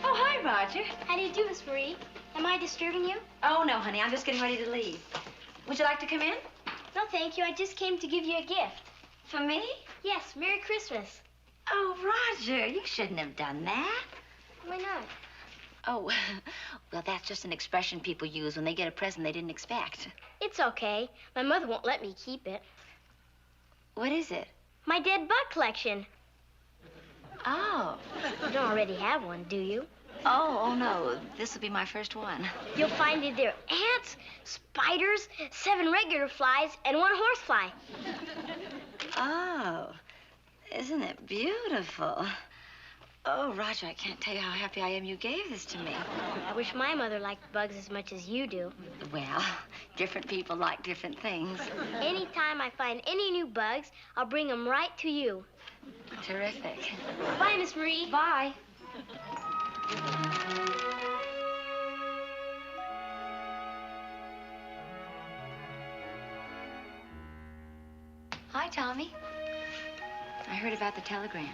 Oh, hi, Roger. How do you do, Miss Marie? Am I disturbing you? Oh, no, honey. I'm just getting ready to leave. Would you like to come in? No, thank you. I just came to give you a gift. For me? Yes, Merry Christmas. Oh, Roger, you shouldn't have done that. Why not? Oh, well, that's just an expression people use when they get a present they didn't expect. It's okay. My mother won't let me keep it. What is it? My dead bug collection. Oh. You don't already have one, do you? Oh, no. This will be my first one. You'll find in there ants, spiders, 7 regular flies, and 1 horsefly. Oh, isn't it beautiful? Oh, Roger, I can't tell you how happy I am you gave this to me. I wish my mother liked bugs as much as you do. Well, different people like different things. Anytime I find any new bugs, I'll bring them right to you. Terrific. Bye, Miss Marie. Bye. Hi, Tommy. I heard about the telegram.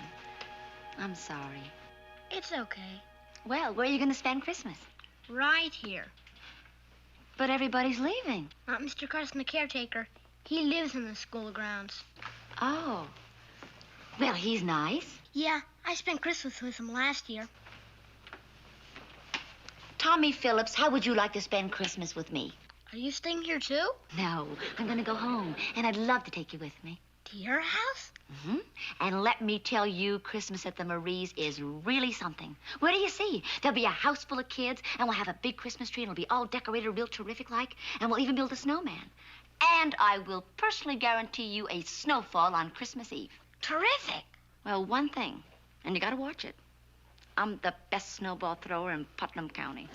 I'm sorry. It's okay. Well, where are you going to spend Christmas? Right here. But everybody's leaving. Not Mr. Carson, the caretaker. He lives in the school grounds. Oh. Well, he's nice. Yeah, I spent Christmas with him last year. Tommy Phillips, how would you like to spend Christmas with me? Are you staying here too? No, I'm going to go home, and I'd love to take you with me. To your house? Mm-hmm. And let me tell you, Christmas at the Maries is really something. Where do you see? There'll be a house full of kids, and we'll have a big Christmas tree, and it'll be all decorated real terrific-like, and we'll even build a snowman. And I will personally guarantee you a snowfall on Christmas Eve. Terrific. Well, one thing, and you got to watch it. I'm the best snowball thrower in Putnam County.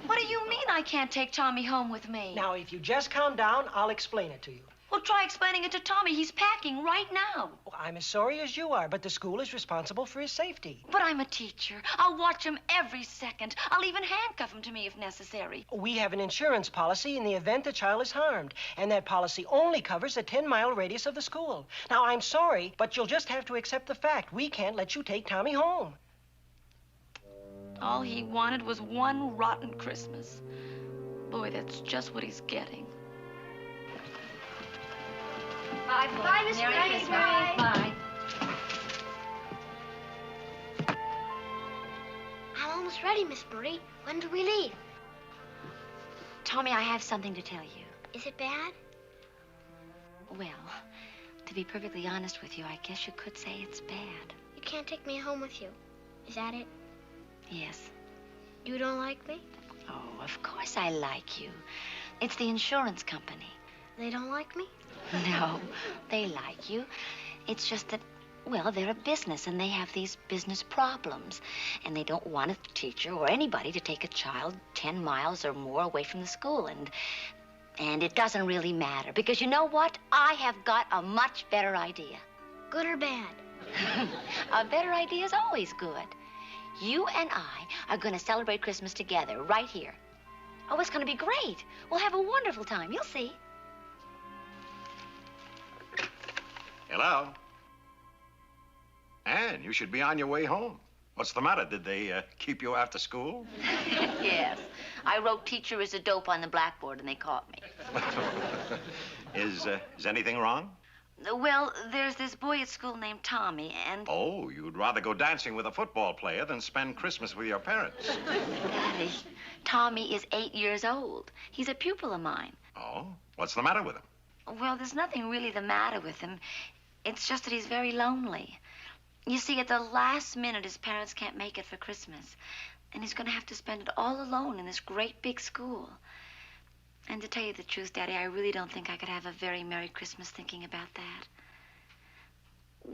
What do you mean I can't take Tommy home with me? Now, if you just calm down, I'll explain it to you. Well, try explaining it to Tommy. He's packing right now. Oh, I'm as sorry as you are, but the school is responsible for his safety. But I'm a teacher. I'll watch him every second. I'll even handcuff him to me if necessary. We have an insurance policy in the event the child is harmed, and that policy only covers a 10-mile radius of the school. Now, I'm sorry, but you'll just have to accept the fact we can't let you take Tommy home. All he wanted was one rotten Christmas. Boy, that's just what he's getting. Bye, boy. Bye, Miss Merry Murray. Christmas. Bye. Bye. I'm almost ready, Miss Murray. When do we leave? Tommy, I have something to tell you. Is it bad? Well, to be perfectly honest with you, I guess you could say it's bad. You can't take me home with you. Is that it? Yes. You don't like me? Oh, of course I like you. It's the insurance company. They don't like me? No, they like you. It's just that, well, they're a business, and they have these business problems. And they don't want a teacher or anybody to take a child 10 miles or more away from the school. And it doesn't really matter, because you know what? I have got a much better idea. Good or bad? A better idea is always good. You and I are going to celebrate Christmas together right here. Oh, it's going to be great. We'll have a wonderful time. You'll see. Hello? Anne, you should be on your way home. What's the matter? Did they keep you after school? Yes. I wrote teacher is a dope on the blackboard, and they caught me. Is anything wrong? Well, there's this boy at school named Tommy, and... Oh, you'd rather go dancing with a football player than spend Christmas with your parents. Daddy, Tommy is 8 years old. He's a pupil of mine. Oh? What's the matter with him? Well, there's nothing really the matter with him. It's just that he's very lonely. You see, at the last minute, his parents can't make it for Christmas. And he's going to have to spend it all alone in this great big school. And to tell you the truth, Daddy, I really don't think I could have a very Merry Christmas thinking about that.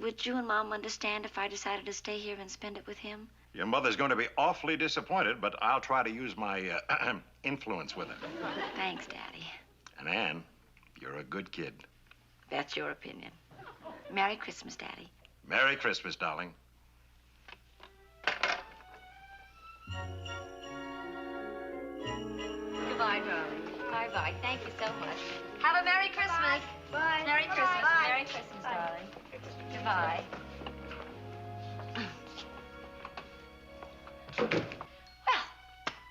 Would you and Mom understand if I decided to stay here and spend it with him? Your mother's going to be awfully disappointed, but I'll try to use my influence with her. Thanks, Daddy. And Anne, you're a good kid. That's your opinion. Merry Christmas, Daddy. Merry Christmas, darling. Goodbye, darling. Bye-bye. Thank you so much. Have a Merry Christmas. Bye. Merry Bye. Christmas. Bye. Merry Christmas, darling. Goodbye. Well,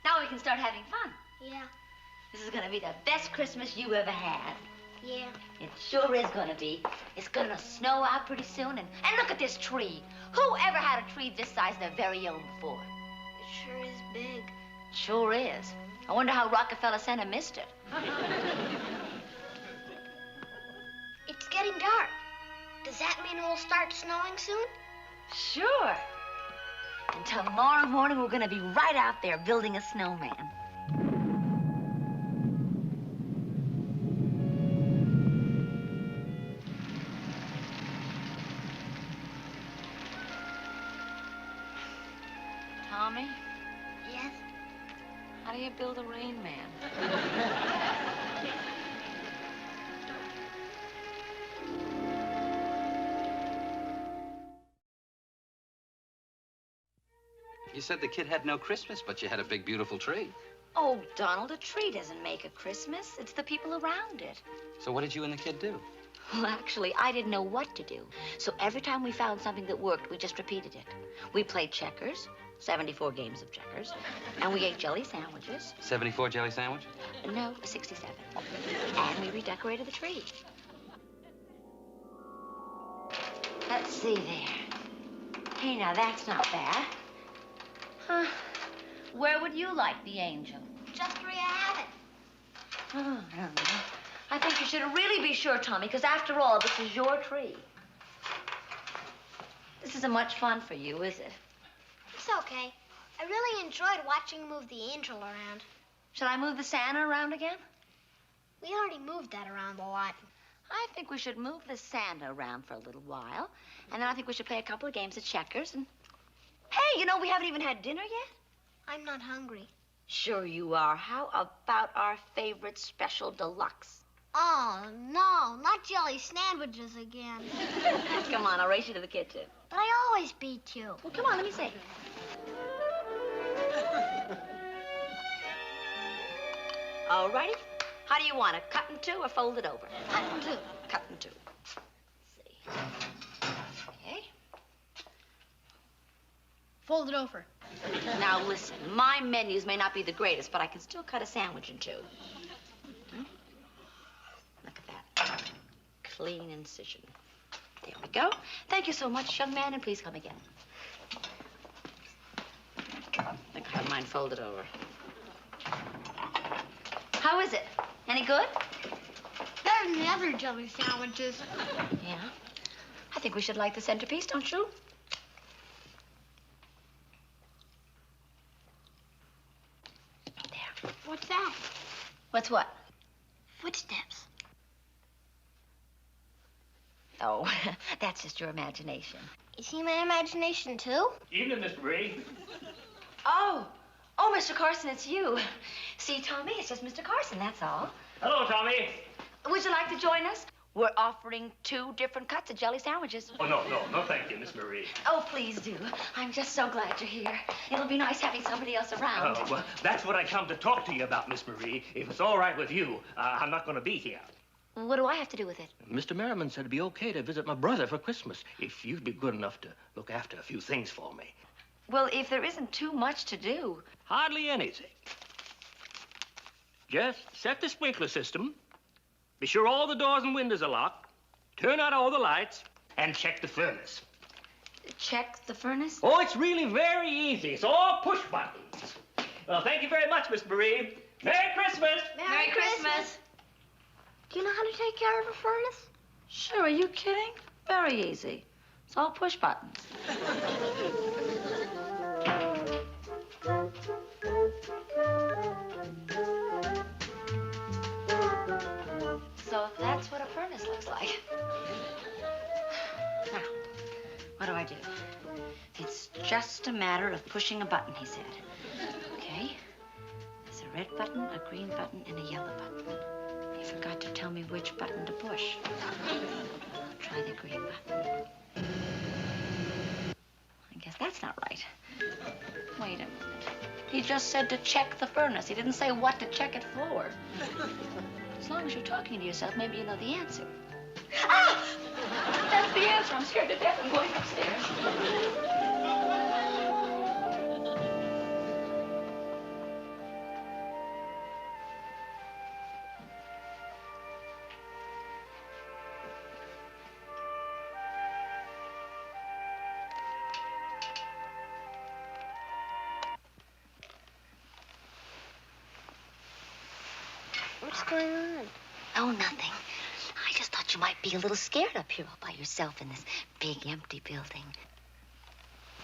now we can start having fun. Yeah. This is going to be the best Christmas you ever had. Yeah. It sure is going to be. It's going to snow out pretty soon. And look at this tree. Who ever had a tree this size their very own before? It sure is big. Sure is. I wonder how Rockefeller Center missed it. It's getting dark. Does that mean it will start snowing soon? Sure. And tomorrow morning, we're going to be right out there building a snowman. Tommy? Yes? How do you build a rain man? You said the kid had no Christmas, but you had a big, beautiful tree. Oh, Donald, a tree doesn't make a Christmas. It's the people around it. So what did you and the kid do? Well, actually, I didn't know what to do. So every time we found something that worked, we just repeated it. We played checkers, 74 games of checkers, and we ate jelly sandwiches. 74 jelly sandwich? No, 67. And we redecorated the tree. Let's see there. Hey, now that's not bad. Huh. Where would you like the angel? Just where you have it. Oh, I don't know. I think you should really be sure, Tommy, because after all, this is your tree. This isn't much fun for you, is it? It's okay. I really enjoyed watching you move the angel around. Shall I move the Santa around again? We already moved that around a lot. I think we should move the Santa around for a little while, and then I think we should play a couple of games of checkers, and... Hey, you know, we haven't even had dinner yet. I'm not hungry. Sure you are. How about our favorite special deluxe? Oh, no, not jelly sandwiches again. Come on, I'll race you to the kitchen. But I always beat you. Well, come on, let me see. All righty. How do you want it? Cut in two or fold it over? Cut in two. Cut in two. Let's see. Okay. Fold it over. Now, listen. My menus may not be the greatest, but I can still cut a sandwich in two. Look at that. Clean incision. There we go. Thank you so much, young man, and please come again. I think I have mine folded over. How is it? Any good? Better than the other jelly sandwiches. Yeah? I think we should like the centerpiece, don't you? There. What's that? What's what? Footsteps. Oh, that's just your imagination. You see my imagination, too? Evening, Miss Marie. Oh, Mr. Carson, it's you. See, Tommy, it's just Mr. Carson, that's all. Hello, Tommy. Would you like to join us? We're offering 2 different cuts of jelly sandwiches. Oh, no, thank you, Miss Marie. Oh, please do. I'm just so glad you're here. It'll be nice having somebody else around. Oh, well, that's what I come to talk to you about, Miss Marie. If it's all right with you, I'm not going to be here. What do I have to do with it? Mr. Merriman said it'd be okay to visit my brother for Christmas, if you'd be good enough to look after a few things for me. Well, if there isn't too much to do. Hardly anything. Just set the sprinkler system, be sure all the doors and windows are locked, turn out all the lights, and check the furnace. Check the furnace? Oh, it's really very easy. It's all push buttons. Well, thank you very much, Miss Marie. Merry Christmas! Merry Christmas! Do you know how to take care of a furnace? Sure, are you kidding? Very easy. It's all push buttons. So that's what a furnace looks like. Now, what do I do? It's just a matter of pushing a button, he said. Okay? There's a red button, a green button, and a yellow button. He forgot to tell me which button to push. I'll try the green button. I guess that's not right. Wait a minute. He just said to check the furnace. He didn't say what to check it for. As long as you're talking to yourself, maybe you know the answer. Ah! That's the answer. I'm scared to death. I'm going upstairs. What's going on? Oh, nothing. I just thought you might be a little scared up here all by yourself in this big, empty building.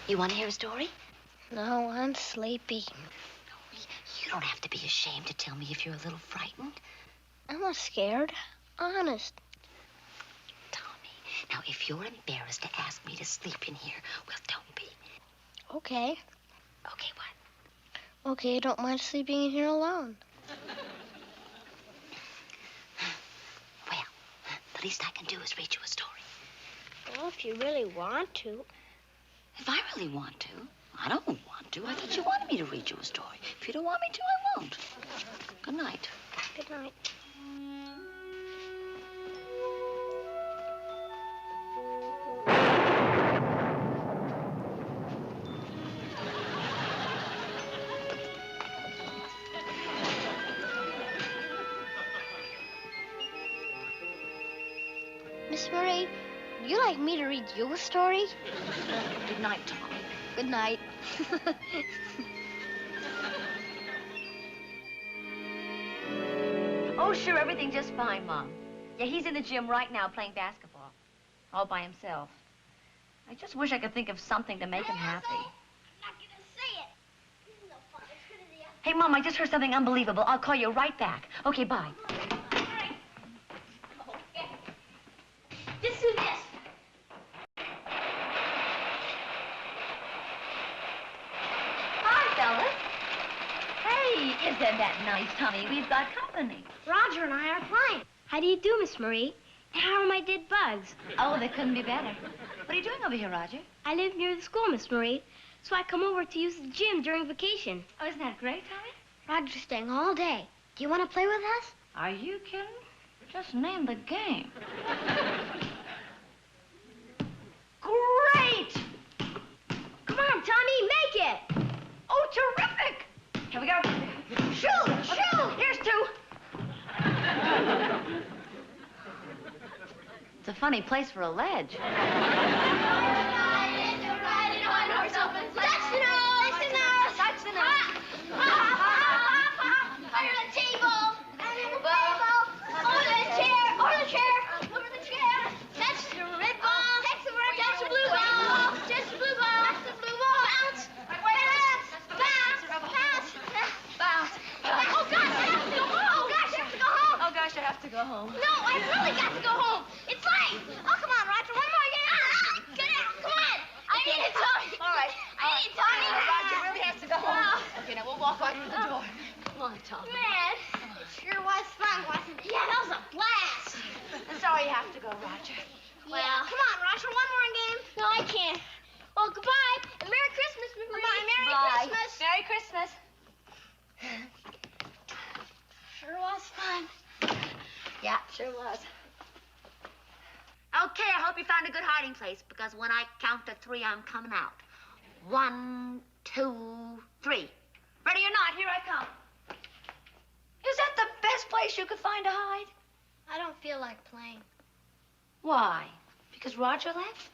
You want to hear a story? No, I'm sleepy. You don't have to be ashamed to tell me if you're a little frightened. I'm not scared. Honest. Tommy, now, if you're embarrassed to ask me to sleep in here, well, don't be. Okay. Okay, what? Okay, I don't mind sleeping in here alone. Well, the least I can do is read you a story. Well, if you really want to. If I really want to. I don't want to. I thought you wanted me to read you a story. If you don't want me to, I won't. Good night. Good night. Miss Marie, would you like me to read you a story? Good night, Tommy. Good night. Oh, sure, everything's just fine, Mom. Yeah, he's in the gym right now playing basketball. All by himself. I just wish I could think of something to make him happy. I'm not gonna say it. This is no fun. As good as the other. Hey, Mom, I just heard something unbelievable. I'll call you right back. Okay, bye. Just do this. Hi, fellas. Hey, isn't that nice, Tommy? We've got company. Roger and I are playing. How do you do, Miss Marie? And how are my dead bugs? Oh, they couldn't be better. What are you doing over here, Roger? I live near the school, Miss Marie, so I come over to use the gym during vacation. Oh, isn't that great, Tommy? Roger's staying all day. Do you want to play with us? Are you kidding? Just name the game. Great! Come on, Tommy, make it! Oh, terrific! Here we go. Shoot! Shoot! Here's two. It's a funny place for a ledge. That's the nose! That's the nose! That's the nose. Under the table! Under the table! Over the chair! Over the chair! Over the chair! That's the red ball! That's the red ball! That's the blue ball! That's the blue ball! That's the blue ball! Bounce! Bounce! Bounce! Bounce! Bounce. Oh, gosh, I have to go home! Oh, gosh, I have to go home! Oh, gosh, I have to go home. No, I really got to go home! It's late! Oh, come on, Roger, one more game! Get out! Come on! I need it, Tommy! All right. I need it, Tommy! Roger really has to go home. Okay, now we'll walk right through the door. Come on, Tommy. Man, it sure was fun, wasn't it? Yeah, that was a blast! I'm sorry you have to go, Roger. Well, come on, Roger, one more game. No, I can't. Well, goodbye, and Merry Christmas, Miss Marie. Merry Bye. Christmas. Merry Christmas. Sure was fun. Yeah, sure was. Okay, I hope you found a good hiding place, because when I count to 3, I'm coming out. 1, 2, 3. Ready or not, here I come. Is that the best place you could find to hide? I don't feel like playing. Why? Because Roger left?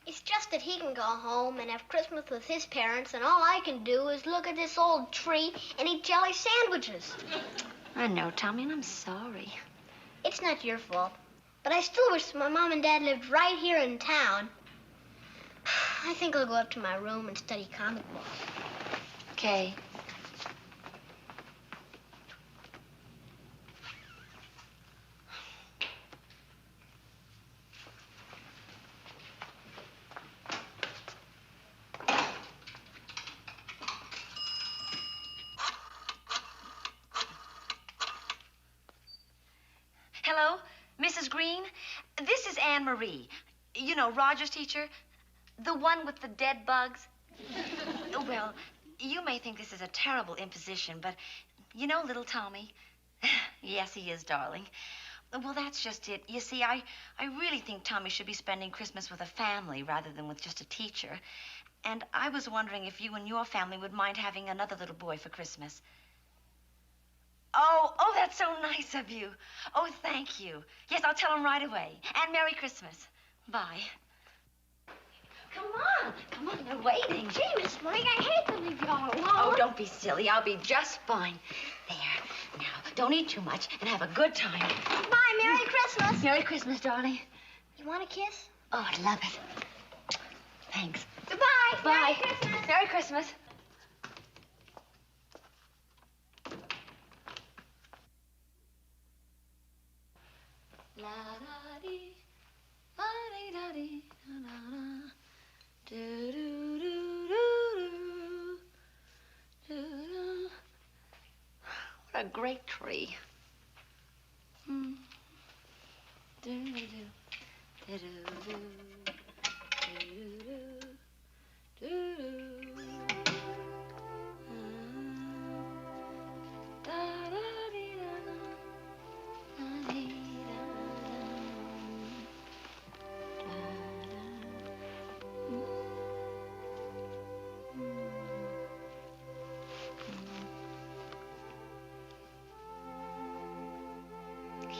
It's just that he can go home and have Christmas with his parents, and all I can do is look at this old tree and eat jelly sandwiches. I know, Tommy, and I'm sorry. It's not your fault. But I still wish my mom and dad lived right here in town. I think I'll go up to my room and study comic books. Okay. Hello, Mrs. Green? This is Anne Marie. You know, Roger's teacher. The one with the dead bugs. Well, you may think this is a terrible imposition, but you know little Tommy? Yes, he is, darling. Well, that's just it. You see, I really think Tommy should be spending Christmas with a family rather than with just a teacher. And I was wondering if you and your family would mind having another little boy for Christmas. Oh, that's so nice of you. Oh, thank you. Yes, I'll tell him right away. And Merry Christmas. Bye. Come on, they're waiting. Gee, Miss Marie, I hate to leave you all alone. Oh, don't be silly. I'll be just fine. There. Now, don't eat too much and have a good time. Bye, Merry Christmas. Merry Christmas, darling. You want a kiss? Oh, I'd love it. Thanks. Goodbye. Bye. Merry Christmas. Merry Christmas. La da dee, la dee da dee, da da da, do do do do do do. What a great tree. Do do do do do do do do.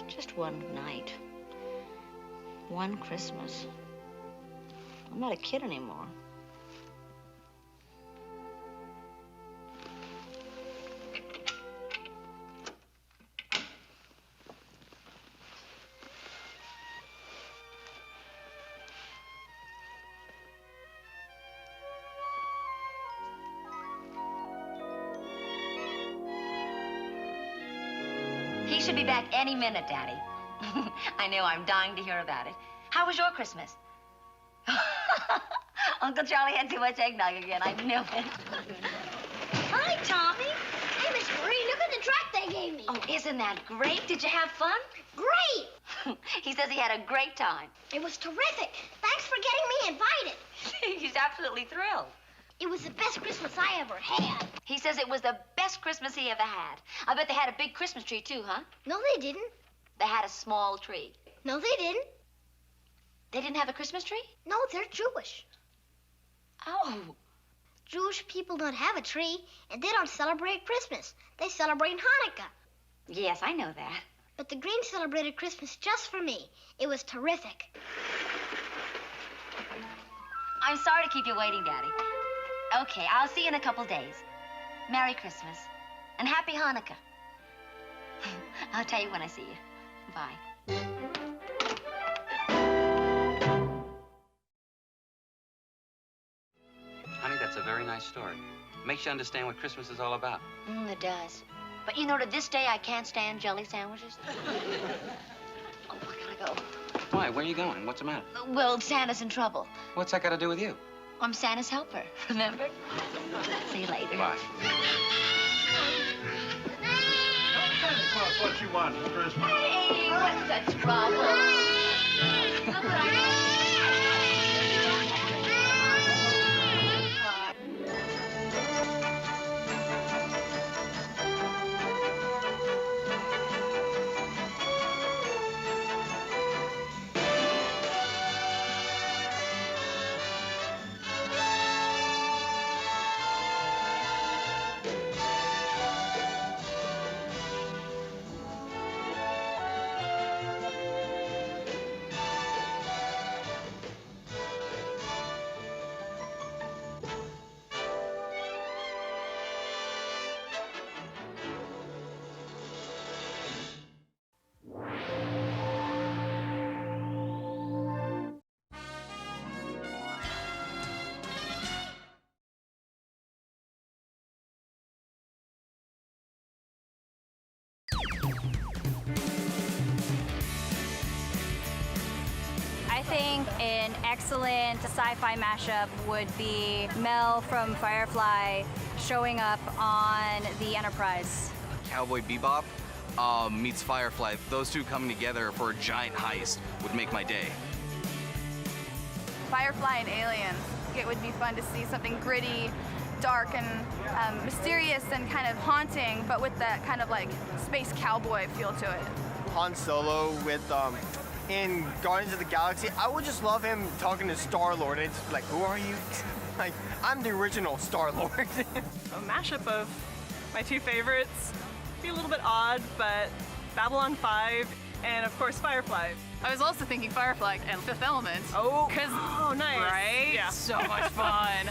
Just one night. One Christmas. I'm not a kid anymore. He should be back any minute, Daddy. I know, I'm dying to hear about it. How was your Christmas? Uncle Charlie had too much eggnog again. I knew it. Hi, Tommy. Hey, Miss Marie, look at the track they gave me. Oh, isn't that great? Did you have fun? Great. He says he had a great time. It was terrific. Thanks for getting me invited. He's absolutely thrilled. It was the best Christmas I ever had. He says it was the best Christmas he ever had. I bet they had a big Christmas tree, too, huh? No, they didn't. They had a small tree. No, they didn't. They didn't have a Christmas tree? No, they're Jewish. Oh. Jewish people don't have a tree, and they don't celebrate Christmas. They celebrate Hanukkah. Yes, I know that. But the Greens celebrated Christmas just for me. It was terrific. I'm sorry to keep you waiting, Daddy. Okay, I'll see you in a couple days. Merry Christmas. And Happy Hanukkah. I'll tell you when I see you. Bye. Honey, that's a very nice story. Makes you understand what Christmas is all about. It does. But you know, to this day, I can't stand jelly sandwiches. Oh, I gotta go. Why? Where are you going? What's the matter? Well, Santa's in trouble. What's that got to do with you? I'm Santa's helper, remember? See you later. Bye. Santa Claus, what you want for Christmas? Hey, what's the trouble? Look what I got. I think an excellent sci-fi mashup would be Mel from Firefly showing up on the Enterprise. Cowboy Bebop meets Firefly. Those two coming together for a giant heist would make my day. Firefly and Alien. It would be fun to see something gritty, dark, and mysterious and kind of haunting, but with that kind of like space cowboy feel to it. Han Solo with in Guardians of the Galaxy, I would just love him talking to Star-Lord, and it's like, who are you? Like, I'm the original Star-Lord. A mashup of my two favorites. Be a little bit odd, but Babylon 5 and of course Firefly. I was also thinking Firefly and Fifth Element. Oh, because nice. Right? Yeah. So much fun.